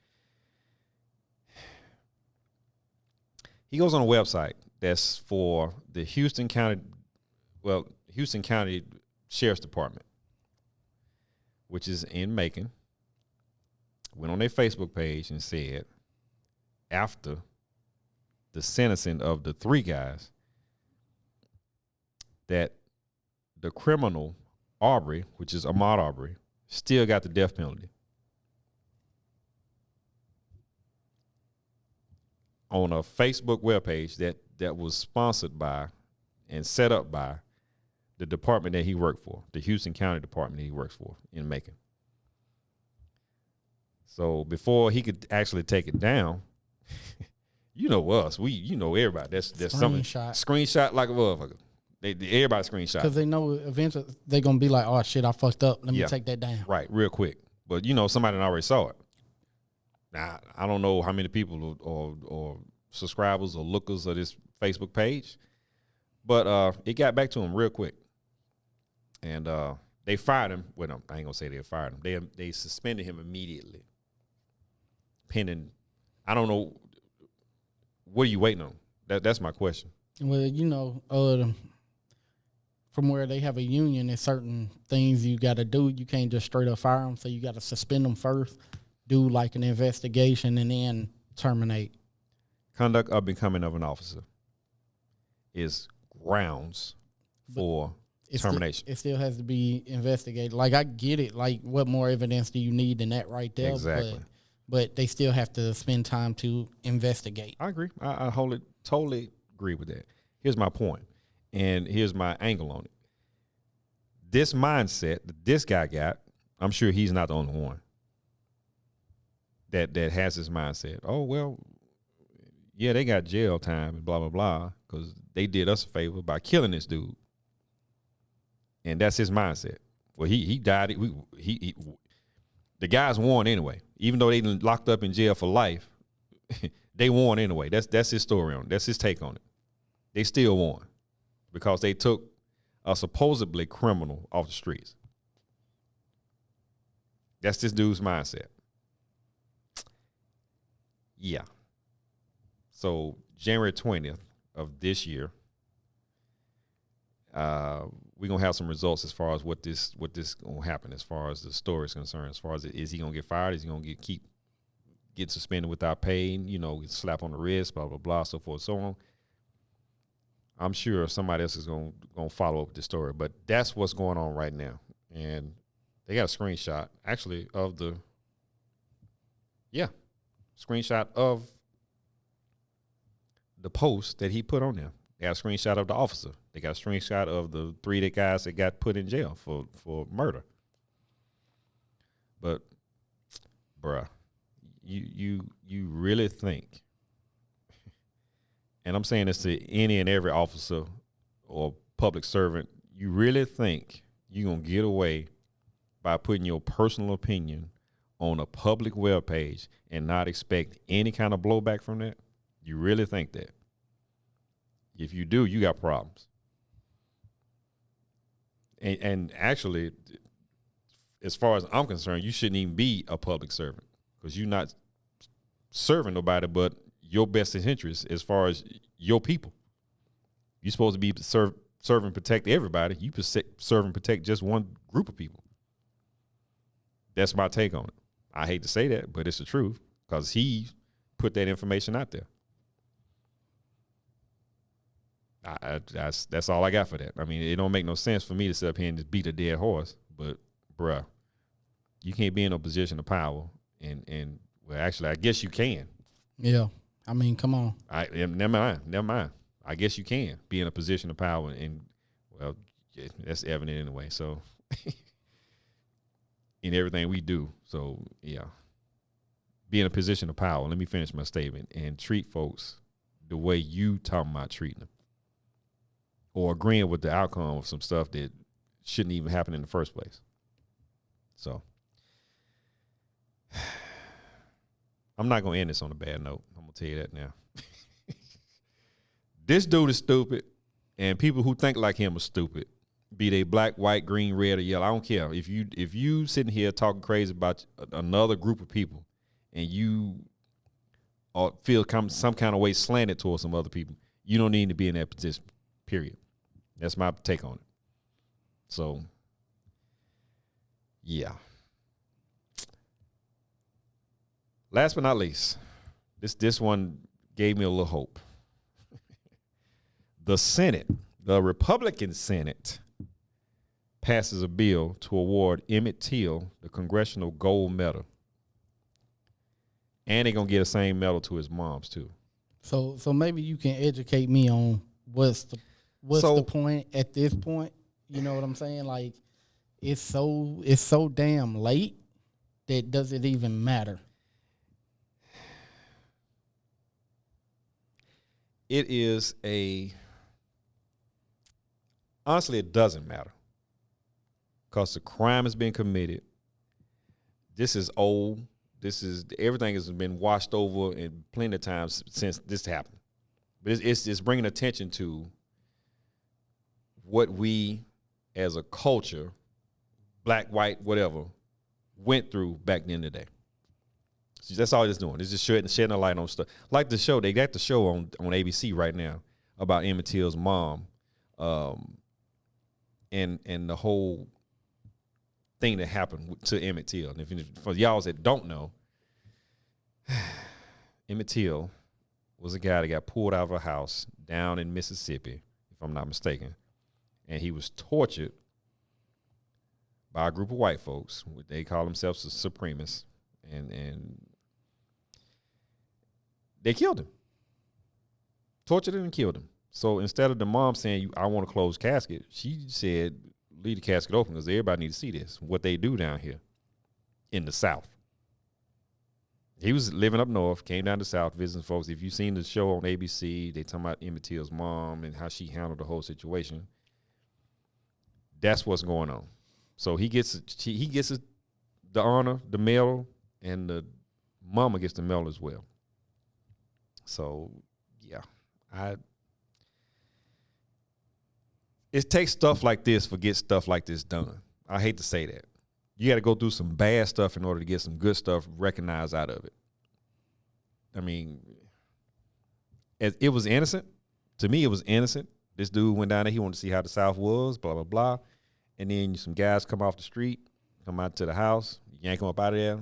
He goes on a website that's for the Houston County Sheriff's Department, which is in Macon, went on their Facebook page and said, after the sentencing of the 3 guys, that the criminal Arbery, which is Ahmaud Arbury, still got the death penalty. On a Facebook webpage that was sponsored by and set up by the department that he worked for, the Houston County Department that he works for in Macon. So before he could actually take it down, you know us, you know everybody. That's something screenshot like a motherfucker. Everybody screenshot because they know eventually they're gonna be like, oh shit, I fucked up. Let me take that down. Right, real quick. But somebody already saw it. Now I don't know how many people or subscribers or lookers of this Facebook page, but it got back to him real quick, and they fired him. Well, I ain't gonna say they fired him. They suspended him immediately, pending. I don't know. What are you waiting on? That's my question. Well, from where they have a union, there's certain things you got to do. You can't just straight up fire them, so you got to suspend them first, do like an investigation, and then terminate. Conduct of becoming of an officer is grounds for termination. It still has to be investigated. Like, I get it. Like, what more evidence do you need than that right there? Exactly. But they still have to spend time to investigate. I agree. I totally agree with that. Here's my point, and here's my angle on it. This mindset that this guy got, I'm sure he's not the only one that has this mindset. Oh, well, yeah, they got jail time and blah, blah, blah, because they did us a favor by killing this dude. And that's his mindset. Well, he died. The guy's won anyway. Even though they locked up in jail for life, they won anyway. That's his story on it. That's his take on it. They still won because they took a supposedly criminal off the streets. That's this dude's mindset. Yeah. So January 20th of this year, we're gonna have some results as far as what this gonna happen as far as the story is concerned. As far as is he gonna get fired? Is he gonna get suspended without pay? Get slap on the wrist, blah blah blah, so forth, so on. I'm sure somebody else is gonna follow up with the story, but that's what's going on right now. And they got a screenshot actually of screenshot of the post that he put on there. They got a screenshot of the officer. They got a screenshot of the 3 guys that got put in jail for murder. But, bruh, you really think, and I'm saying this to any and every officer or public servant, you really think you're going to get away by putting your personal opinion on a public web page and not expect any kind of blowback from that? You really think that? If you do, you got problems. And actually, as far as I'm concerned, you shouldn't even be a public servant because you're not serving nobody but your best interest as far as your people. You're supposed to be serve and protect everybody. You serve and protect just one group of people. That's my take on it. I hate to say that, but it's the truth because he put that information out there. That's all I got for that. I mean, it don't make no sense for me to sit up here and just beat a dead horse. But, bruh, you can't be in a position of power. And well, actually, I guess you can. Yeah. I mean, come on. Never mind. I guess you can be in a position of power. And, well, yeah, that's evident anyway. So, in everything we do. So, yeah. Be in a position of power. Let me finish my statement. And treat folks the way you talking about treating them. Or agreeing with the outcome of some stuff that shouldn't even happen in the first place. So, I'm not going to end this on a bad note. I'm going to tell you that now. This dude is stupid, and people who think like him are stupid. Be they black, white, green, red, or yellow. I don't care. If you sitting here talking crazy about another group of people and you feel some kind of way slanted towards some other people, you don't need to be in that position, period. That's my take on it. So, yeah. Last but not least, this one gave me a little hope. The Senate, the Republican Senate, passes a bill to award Emmett Till the Congressional Gold Medal. And they're going to get the same medal to his mom's, too. So maybe you can educate me on what's the point at this point. You know what I'm saying? Like, it's so damn late that does it even matter? It is honestly, it doesn't matter. Because the crime has been committed. This is old. Everything has been washed over and plenty of times since this happened. But it's bringing attention to what we as a culture, black, white, whatever, went through back then today. So that's all it's doing. It's just shedding a light on stuff. Like the show, they got the show on ABC right now about Emmett Till's mom, and the whole thing that happened to Emmett Till. And for y'all that don't know, Emmett Till was a guy that got pulled out of a house down in Mississippi, if I'm not mistaken, and he was tortured by a group of white folks. They call themselves the supremacists, and they killed him, tortured him and killed him. So instead of the mom saying, I want a closed casket, she said, leave the casket open because everybody needs to see this, what they do down here in the South. He was living up north, came down to the South, visiting folks. If you've seen the show on ABC, they talking about Emmett Till's mom and how she handled the whole situation. That's what's going on. So he gets the honor, the medal, and the mama gets the medal as well. So, yeah, it takes stuff like this to get stuff like this done. I hate to say that. You got to go through some bad stuff in order to get some good stuff recognized out of it. I mean, it was innocent. To me, it was innocent. This dude went down there. He wanted to see how the South was, blah, blah, blah. And then some guys come off the street, come out to the house, yank him up out of there.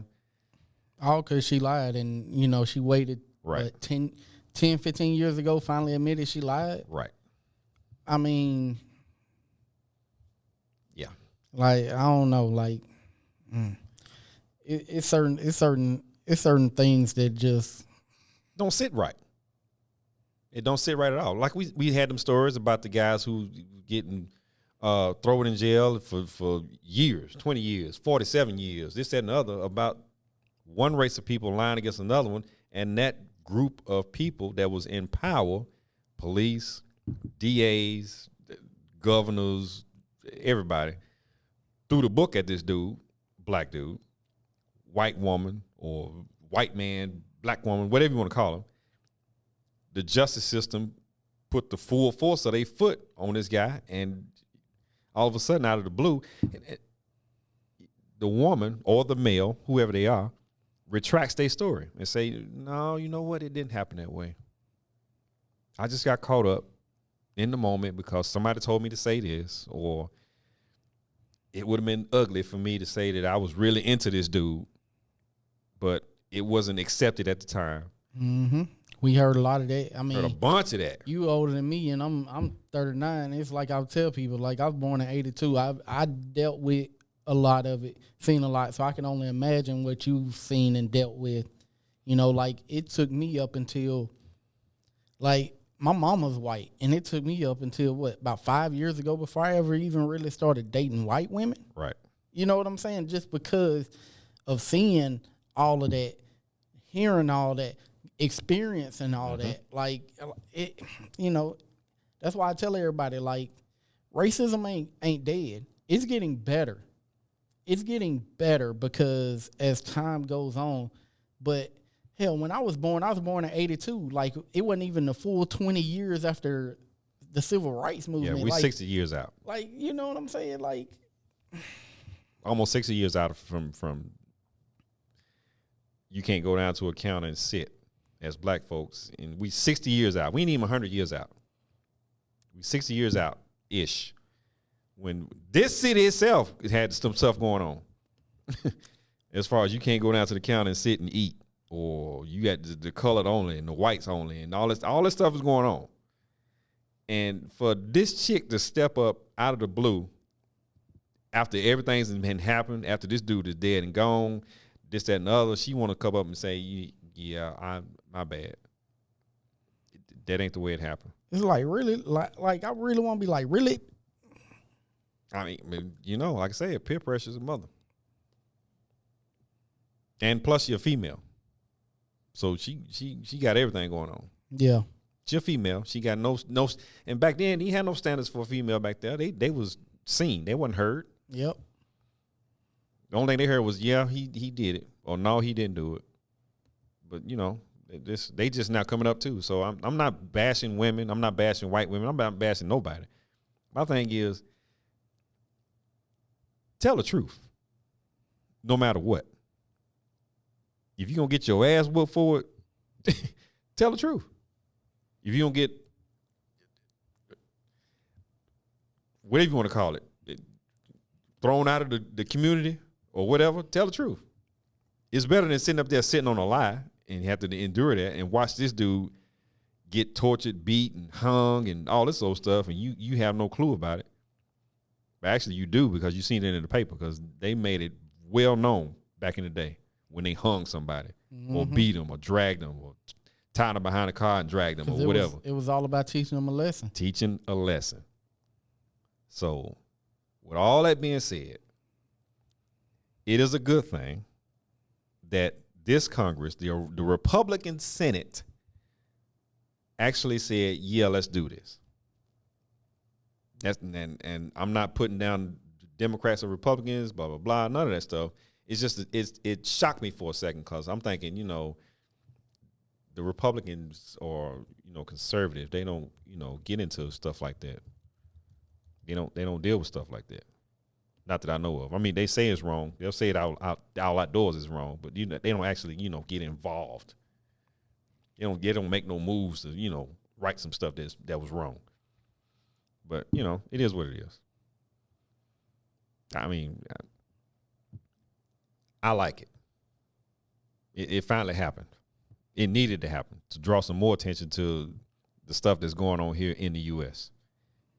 All because she lied and, she waited, right. 10, 15 years ago, finally admitted she lied. Right. I mean, yeah. Like, I don't know, like, it's certain things that just don't sit right. It don't sit right at all. Like we had them stories about the guys who getting thrown in jail for years, 20 years, 47 years, this, that, and the other, about one race of people lying against another one, and that group of people that was in power, police, DAs, governors, everybody, threw the book at this dude, black dude, white woman or white man, black woman, whatever you want to call him. The justice system put the full force of their foot on this guy, and all of a sudden, out of the blue, the woman or the male, whoever they are, retracts their story and say, no, you know what? It didn't happen that way. I just got caught up in the moment because somebody told me to say this, or it would have been ugly for me to say that I was really into this dude, but it wasn't accepted at the time. Mm-hmm. We heard a lot of that. I mean, heard a bunch of that. You older than me, and I'm 39. It's like I tell people, like, I was born in '82. I dealt with a lot of it, seen a lot, so I can only imagine what you've seen and dealt with. Like, it took me up until, like, my mama's white, and it took me up until, about 5 years ago before I ever even really started dating white women. Right. You know what I'm saying? Just because of seeing all of that, hearing all that, experiencing all that. Like, it, that's why I tell everybody, like, racism ain't dead. It's getting better. It's getting better because as time goes on, but hell, when I was born in '82. Like, it wasn't even the full 20 years after the civil rights movement. Yeah, we're like, 60 years out. Like, you know what I'm saying? Like, almost 60 years out from you can't go down to a counter and sit as black folks, and we 60 years out. We ain't even 100 years out. We 60 years out ish. When this city itself had some stuff going on, as far as you can't go down to the counter and sit and eat, or you got the colored only and the whites only, and all this stuff is going on. And for this chick to step up out of the blue after everything's been happened, after this dude is dead and gone, this, that, and the other, she want to come up and say, yeah, my bad. That ain't the way it happened. It's like, really? Like I really want to be like, really? I mean, you know, like I say, peer pressure is a mother. And plus you're female. So she got everything going on. Yeah. She's a female. She got no, and back then he had no standards for a female back there. They was seen. They wasn't heard. Yep. The only thing they heard was, yeah, he did it, or no, he didn't do it. But you know, they just now coming up too. So I'm not bashing women. I'm not bashing white women. I'm not bashing nobody. My thing is, tell the truth, no matter what. If you're going to get your ass whooped for it, tell the truth. If you don't get, whatever you want to call it, thrown out of the community or whatever, tell the truth. It's better than sitting up there sitting on a lie and you have to endure that and watch this dude get tortured, beat, and hung and all this old stuff, and you have no clue about it. But actually you do, because you seen it in the paper, because they made it well known back in the day when they hung somebody or beat them or dragged them or tied them behind a car and dragged them or whatever. It was all about teaching them a lesson. Teaching a lesson. So with all that being said, it is a good thing that this Congress, the Republican Senate, actually said, yeah, let's do this. And I'm not putting down Democrats or Republicans, blah, blah, blah, none of that stuff. It's just, it shocked me for a second, because I'm thinking, you know, the Republicans or, you know, conservative, they don't, you know, get into stuff like that. They don't deal with stuff like that. Not that I know of. I mean, they say it's wrong. They'll say it outdoors is wrong, but you know, they don't actually, you know, get involved. They don't make no moves to, you know, right some stuff that was wrong. But, you know, it is what it is. I mean, I like it. It finally happened. It needed to happen to draw some more attention to the stuff that's going on here in the U.S.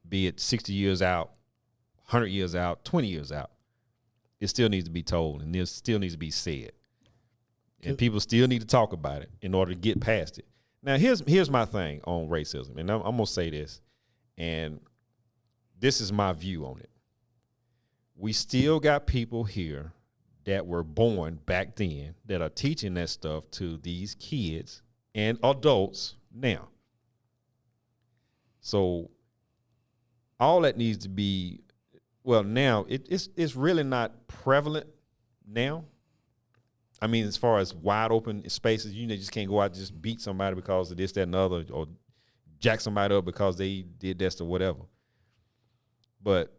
Be it 60 years out, 100 years out, 20 years out. It still needs to be told, and it still needs to be said. And people still need to talk about it in order to get past it. Now, here's my thing on racism, and I'm going to say this, and this is my view on it. We still got people here that were born back then that are teaching that stuff to these kids and adults now. So all that needs to be, well, now it's really not prevalent now. I mean, as far as wide open spaces, you just can't go out and just beat somebody because of this, that, and the other, or jack somebody up because they did this or whatever. But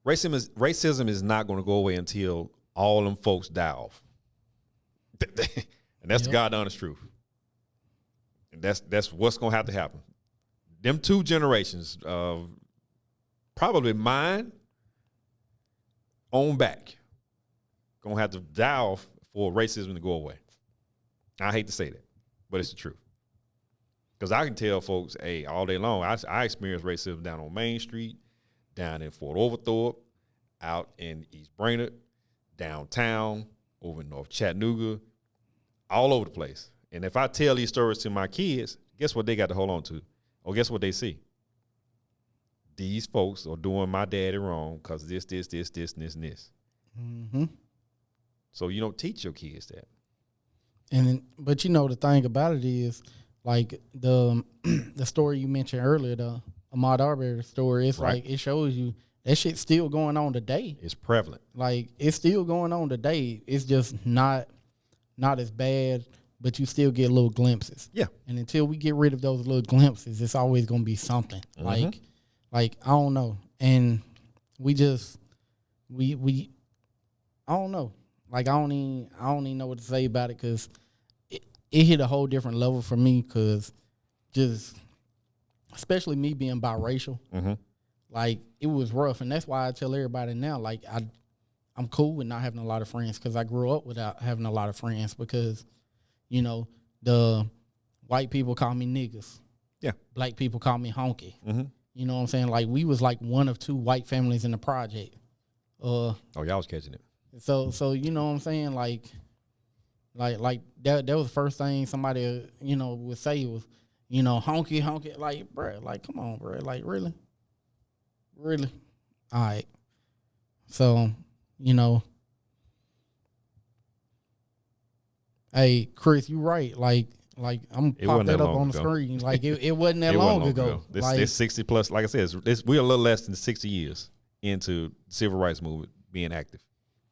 racism is not going to go away until all them folks die off. And that's the God honest truth. And that's what's going to have to happen. Them two generations, probably mine on back, going to have to die off for racism to go away. I hate to say that, but it's the truth. Because I can tell folks, hey, all day long, I experienced racism down on Main Street, down in Fort Overthorpe, out in East Brainerd, downtown, over in North Chattanooga, all over the place. And if I tell these stories to my kids, guess what they got to hold on to? Or guess what they see? These folks are doing my daddy wrong because this, and this. Mm-hmm. So you don't teach your kids that. But you know, the thing about it is, like the story you mentioned earlier, the Ahmaud Arbury story, it's right. Like it shows you that shit's still going on today. It's prevalent. Like it's still going on today. It's just not as bad, but you still get little glimpses. Yeah. And until we get rid of those little glimpses, it's always gonna be something. Mm-hmm. Like I don't know. And we I don't know. Like I don't even know what to say about it, because it hit a whole different level for me because just, especially me being biracial, like it was rough. And that's why I tell everybody now, like I'm cool with not having a lot of friends because I grew up without having a lot of friends because, you know, the white people call me niggas. Yeah. Black people call me honky. You know what I'm saying? Like we was like one of two white families in the project. Oh, y'all was catching it. So you know what I'm saying? Like that was the first thing somebody, you know, would say was, you know, honky. Like, bruh, like, come on, bruh. Like, really? Really? All right. So, you know, hey, Chris, you right. Like I'm pop that up on the screen. Like it wasn't that long ago. This 60 plus, like I said, we're a little less than 60 years into civil rights movement being active.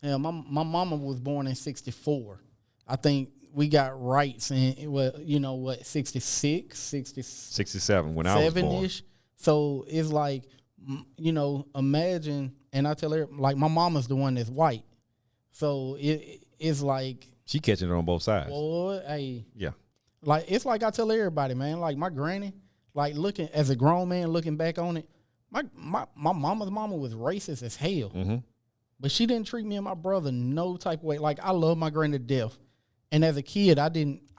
Yeah, my mama was born in 64. I think we got rights in, well, you know what, 66, 67 when I was born. So it's like, you know, imagine, and I tell her, like, my mama's the one that's white. So it's like. She catching it on both sides. Boy, hey. Yeah. Like, it's like I tell everybody, man, like my granny, like looking, as a grown man looking back on it, my mama's mama was racist as hell. But she didn't treat me and my brother no type of way. Like, I love my granny to death. And as a kid, I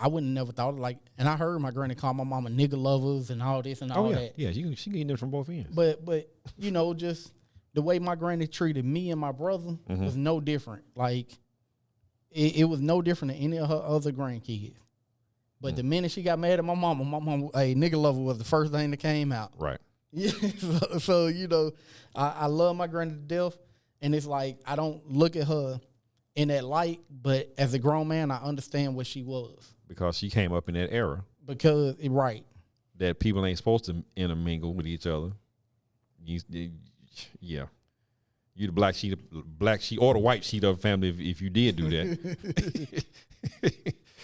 wouldn't never thought, like, and I heard my granny call my mama nigga lovers and all this and all that. Yeah, she getting it from both ends. But you know, just the way my granny treated me and my brother was no different. Like, it was no different than any of her other grandkids. But the minute she got mad at my mama, hey, nigga lover was the first thing that came out. Right. Yeah. So you know, I love my granny to death. And it's like, I don't look at her in that light, but as a grown man, I understand what she was. Because she came up in that era. Because, right. That people ain't supposed to intermingle with each other. Yeah. You the black sheep or the white sheep of the family if you did do that.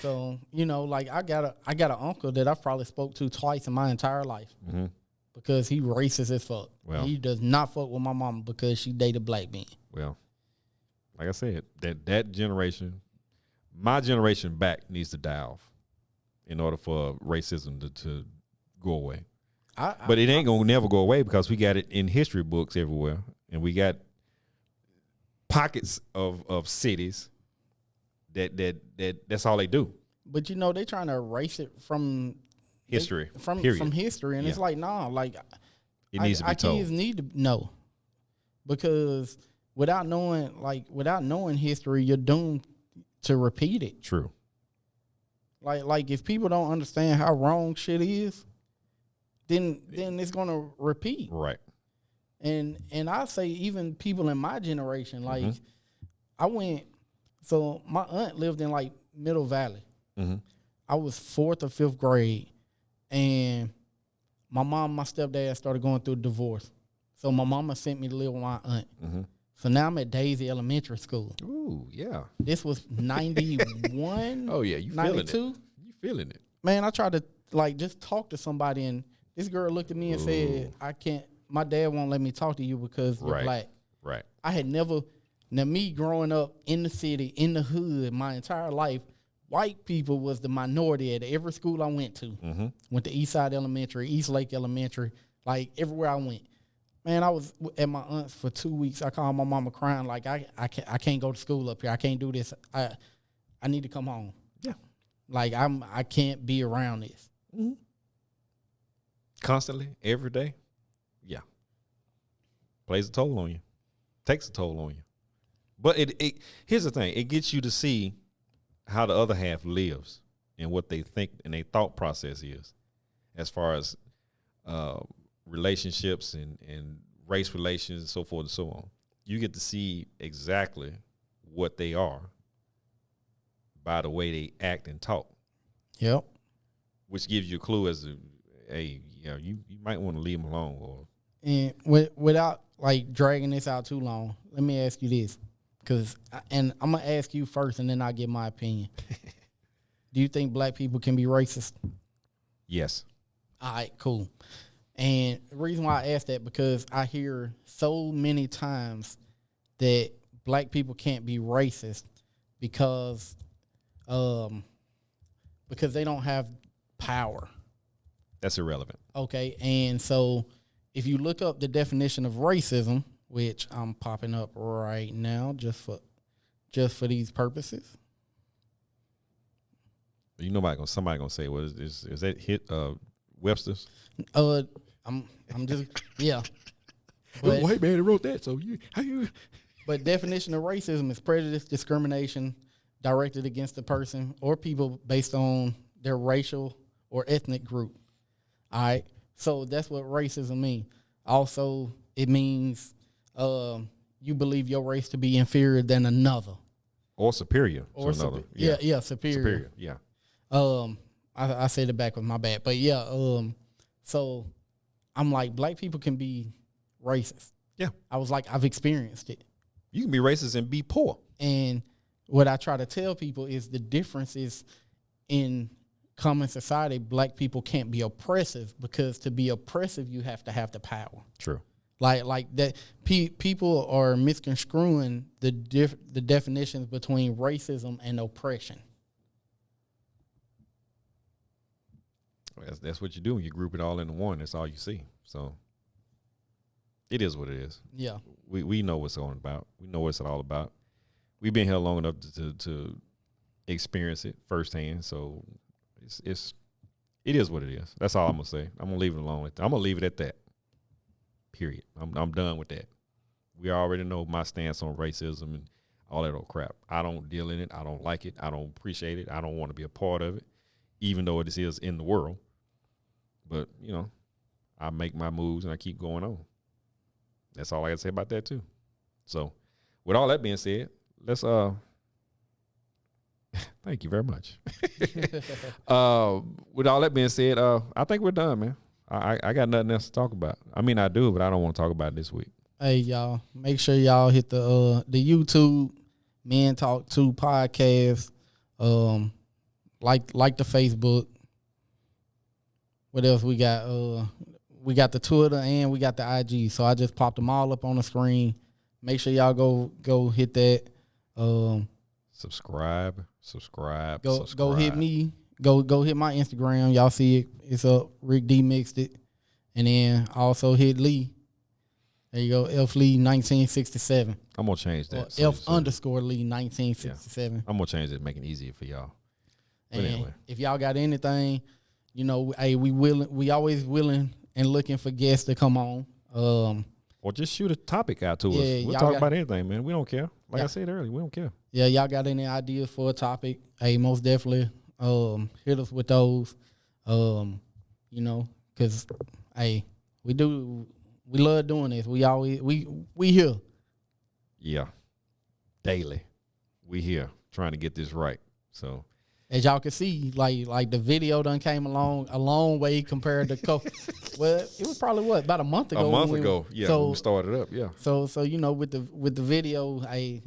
So, you know, like I got an uncle that I've probably spoke to twice in my entire life. Because he racist as fuck. Well, he does not fuck with my mama because she dated black men. Well, like I said, that generation, my generation back needs to die off in order for racism to go away. But it ain't gonna never go away because we got it in history books everywhere, and we got pockets of cities that's all they do. But you know, they trying to erase it from history, from history, and it's like, nah, like it needs to be told. Our kids need to know, because without knowing history, you're doomed to repeat it. True. Like if people don't understand how wrong shit is, then it's gonna repeat. Right. And I say even people in my generation, like so my aunt lived in like Middle Valley. I was 4th or 5th grade. And my mom and my stepdad started going through a divorce. So my mama sent me to live with my aunt. So now I'm at Daisy Elementary School. Ooh, yeah. This was 91. Oh, yeah. You 92. Feeling it. You feeling it. Man, I tried to like just talk to somebody, and this girl looked at me and said, I can't, my dad won't let me talk to you because you're black. Right. I had never, now me growing up in the city, in the hood my entire life, white people was the minority at every school I went to. Went to Eastside Elementary, East Lake Elementary, like everywhere I went. Man, I was at my aunt's for 2 weeks. I called my mama crying like, I can't go to school up here. I can't do this. I need to come home. Yeah. Like I can't be around this. Constantly, every day. Yeah. Plays a toll on you. Takes a toll on you. But it here's the thing. It gets you to see how the other half lives and what they think and their thought process is as far as relationships and race relations and so forth and so on. You get to see exactly what they are by the way they act and talk. Yep. Which gives you a clue as to, hey, you might want to leave them alone. And without like dragging this out too long, let me ask you this. And I'm going to ask you first, and then I'll give my opinion. Do you think black people can be racist? Yes. All right, cool. And the reason why I ask that, because I hear so many times that black people can't be racist because because they don't have power. That's irrelevant. Okay, and so if you look up the definition of racism, which I'm popping up right now just for these purposes. You know, somebody gonna say, "Well, is that hit Webster's?" I'm just yeah. But, white man wrote that, so how you? But definition of racism is prejudice, discrimination directed against a person or people based on their racial or ethnic group. All right, so that's what racism means. Also, it means you believe your race to be inferior than another Or superior to another. Yeah, superior. Superior, yeah. I said it backwards, my bad. But yeah, so I'm like, black people can be racist. Yeah. I was like, I've experienced it. You can be racist and be poor. And what I try to tell people is the difference is in common society, black people can't be oppressive because to be oppressive, you have to have the power. True. Like that, people are misconstruing the definitions between racism and oppression. That's what you do when you group it all into one. That's all you see. So it is what it is. Yeah, we know what's going about. We know what it's all about. We've been here long enough to experience it firsthand. So it is what it is. That's all I'm gonna say. I'm gonna leave it alone. I'm gonna leave it at that. Period. I'm done with that. We already know my stance on racism and all that old crap. I don't deal in it. I don't like it. I don't appreciate it. I don't want to be a part of it, even though it is in the world. But, you know, I make my moves and I keep going on. That's all I got to say about that, too. So, with all that being said, let's thank you very much. With all that being said, I think we're done, man. I got nothing else to talk about. I mean, I do, but I don't want to talk about it this week. Hey, y'all, make sure y'all hit the YouTube Men Talk 2 podcast. Like the Facebook. What else we got? We got the Twitter and we got the IG. So I just popped them all up on the screen. Make sure y'all go hit that. Subscribe. Go hit me. Go hit my Instagram. Y'all see it. It's up. Rick D mixed it. And then also hit Lee. There you go. F Lee 1967. I'm gonna change that. F_Lee 1967. Yeah. I'm gonna change it, make it easier for y'all. But And anyway. if y'all got anything, you know, hey, we always willing and looking for guests to come on. Or just shoot a topic out to us. We'll talk about anything, man. We don't care. Like I said earlier, we don't care. Yeah, y'all got any ideas for a topic? Hey, most definitely hit us with those. You know, because hey, we love doing this. We here. Yeah. Daily. We here trying to get this right. So as y'all can see, like the video done came along a long way compared to well, it was probably about a month ago. A month ago, yeah. So, we started up, yeah. So you know, with the video, I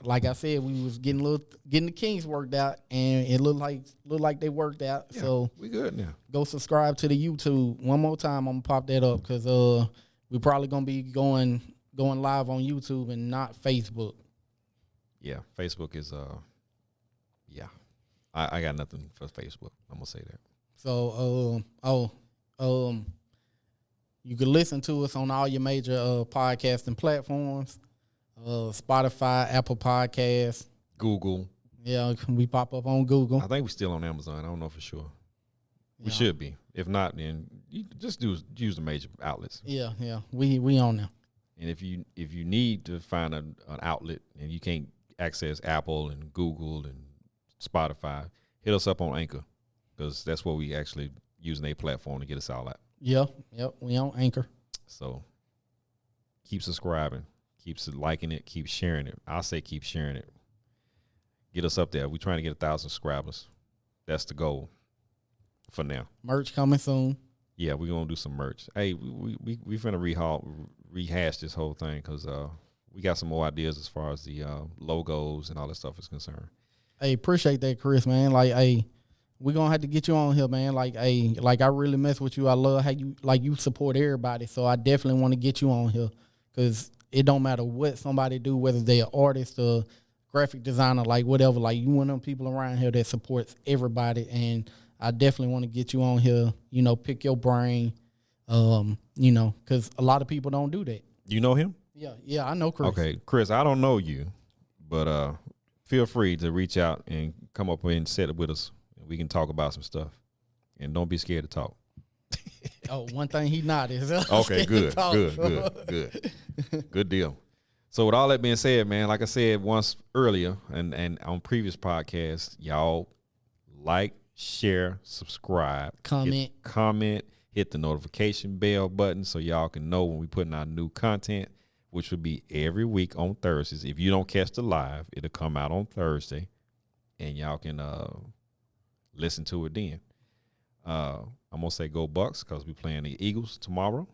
like I said, we was getting the kinks worked out, and it looked like they worked out. Yeah, so we good now. Go subscribe to the YouTube one more time. I'm gonna pop that up because we probably gonna be going live on YouTube and not Facebook. Yeah, Facebook is yeah. I got nothing for Facebook. I'm gonna say that. So you can listen to us on all your major podcasting platforms, Spotify, Apple Podcasts, Google. Yeah, we pop up on Google. I think we're still on Amazon. I don't know for sure. We should be. If not, then you just use the major outlets. Yeah. We on there. And if you need to find an outlet and you can't access Apple and Google and Spotify, hit us up on Anchor, because that's what we actually using a platform to get us all out. Yep, we on Anchor. So keep subscribing, keep liking it, keep sharing it. I'll say keep sharing it. Get us up there. We're trying to get 1,000 subscribers. That's the goal for now. Merch coming soon. Yeah, we're gonna do some merch. Hey, we finna rehash this whole thing because we got some more ideas as far as the logos and all that stuff is concerned. Hey, appreciate that, Chris, man. Like, hey, we're gonna have to get you on here, man. Like, hey, like I really mess with you. I love how you support everybody. So I definitely want to get you on here because it don't matter what somebody do, whether they're an artist or graphic designer, like whatever. Like you one of them people around here that supports everybody, and I definitely want to get you on here. You know, pick your brain. You know, because a lot of people don't do that. You know him? Yeah, I know Chris. Okay, Chris, I don't know you, but feel free to reach out and come up and sit with us. We can talk about some stuff, and don't be scared to talk. Oh, one thing he not is okay. Good deal. So with all that being said, man, like I said once earlier and on previous podcasts, y'all like, share, subscribe, comment, hit the notification bell button so y'all can know when we putting out new content, which will be every week on Thursdays. If you don't catch the live, it'll come out on Thursday, and y'all can listen to it then. I'm gonna say go Bucks because we playing the Eagles tomorrow.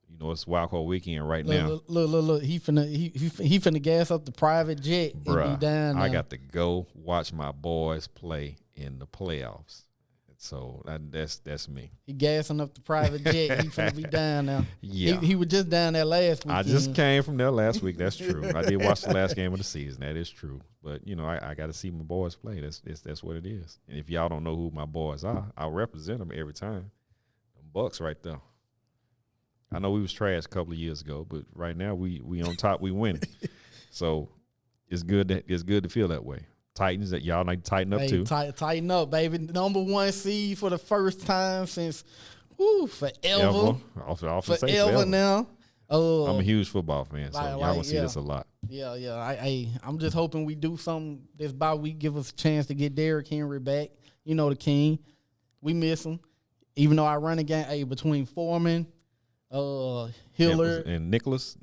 You know, it's Wild Card Weekend right now. Look. He finna gas up the private jet. Bruh, and be down I there. got to go watch my boys play in the playoffs. So that's me. He gassing up the private jet. He finna be down there. Yeah. He was just down there last week. I just came from there last week. That's true. I did watch the last game of the season. That is true. But, you know, I got to see my boys play. That's what it is. And if y'all don't know who my boys are, I'll represent them every time. The Bucks right there. I know we was trash a couple of years ago, but right now we on top. We winning. So it's good to feel that way. Titans, that y'all need to tighten up too. Tighten up, baby. Number 1 seed for the first time since forever. Forever now. I'm a huge football fan, so y'all gonna see this a lot. Yeah. I'm just hoping we do something this bye week, give us a chance to get Derrick Henry back. You know, the king. We miss him. Even though I run a game between Foreman, Hillard and Nichols.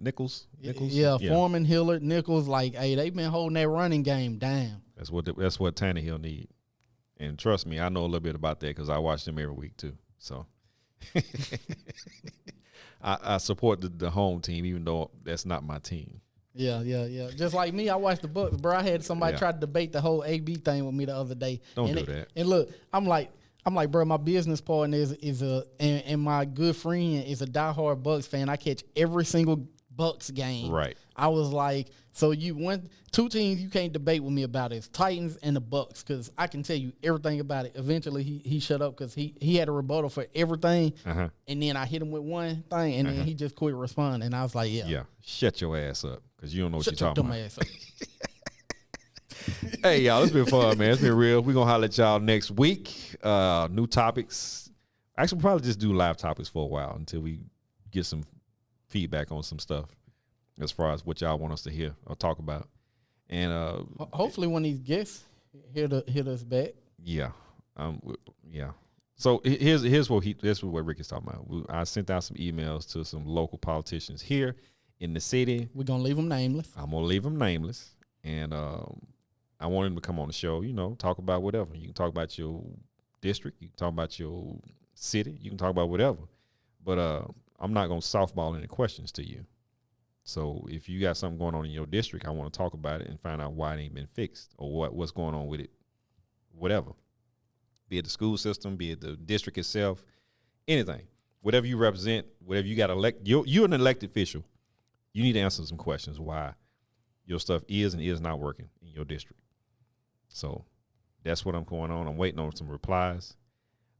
Yeah, Foreman, Hillard, Nichols, they've been holding that running game down. That's what Tannehill need. And trust me, I know a little bit about that because I watch them every week too. So I support the home team, even though that's not my team. Yeah. Just like me, I watched the Bucks, bro. I had somebody try to debate the whole AB thing with me the other day. Don't do that. And look, I'm like, bro, my business partner and my good friend is a diehard Bucks fan. I catch every single Bucks game. Right. I was like, so two teams you can't debate with me about is Titans and the Bucks, because I can tell you everything about it. Eventually he shut up because he had a rebuttal for everything, and then I hit him with one thing, and then he just quit responding, and I was like, yeah, shut your ass up because you don't know what you're talking about. Ass up. Hey, y'all, it's been fun, man. It's been real. We're going to holler at y'all next week. New topics. Actually, we'll probably just do live topics for a while until we get some feedback on some stuff as far as what y'all want us to hear or talk about. And hopefully one of these guests hit us back. Yeah. So here's what Rick is talking about. I sent out some emails to some local politicians here in the city. We're going to leave them nameless. I'm going to leave them nameless. And I want him to come on the show, you know, talk about whatever. You can talk about your district. You can talk about your city. You can talk about whatever. But I'm not going to softball any questions to you. So if you got something going on in your district, I want to talk about it and find out why it ain't been fixed or what's going on with it, whatever. Be it the school system, be it the district itself, anything. Whatever you represent, whatever you got you're an elected official. You need to answer some questions why your stuff is and is not working in your district. So that's what I'm going on. I'm waiting on some replies.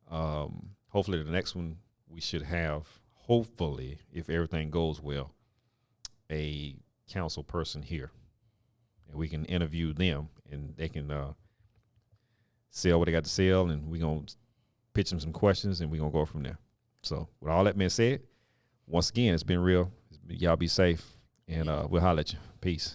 Hopefully the next one we should have, hopefully, if everything goes well, a council person here. And we can interview them and they can sell what they got to sell, and we're going to pitch them some questions and we're going to go from there. So with all that being said, once again, it's been real. Y'all be safe, and we'll holler at you. Peace.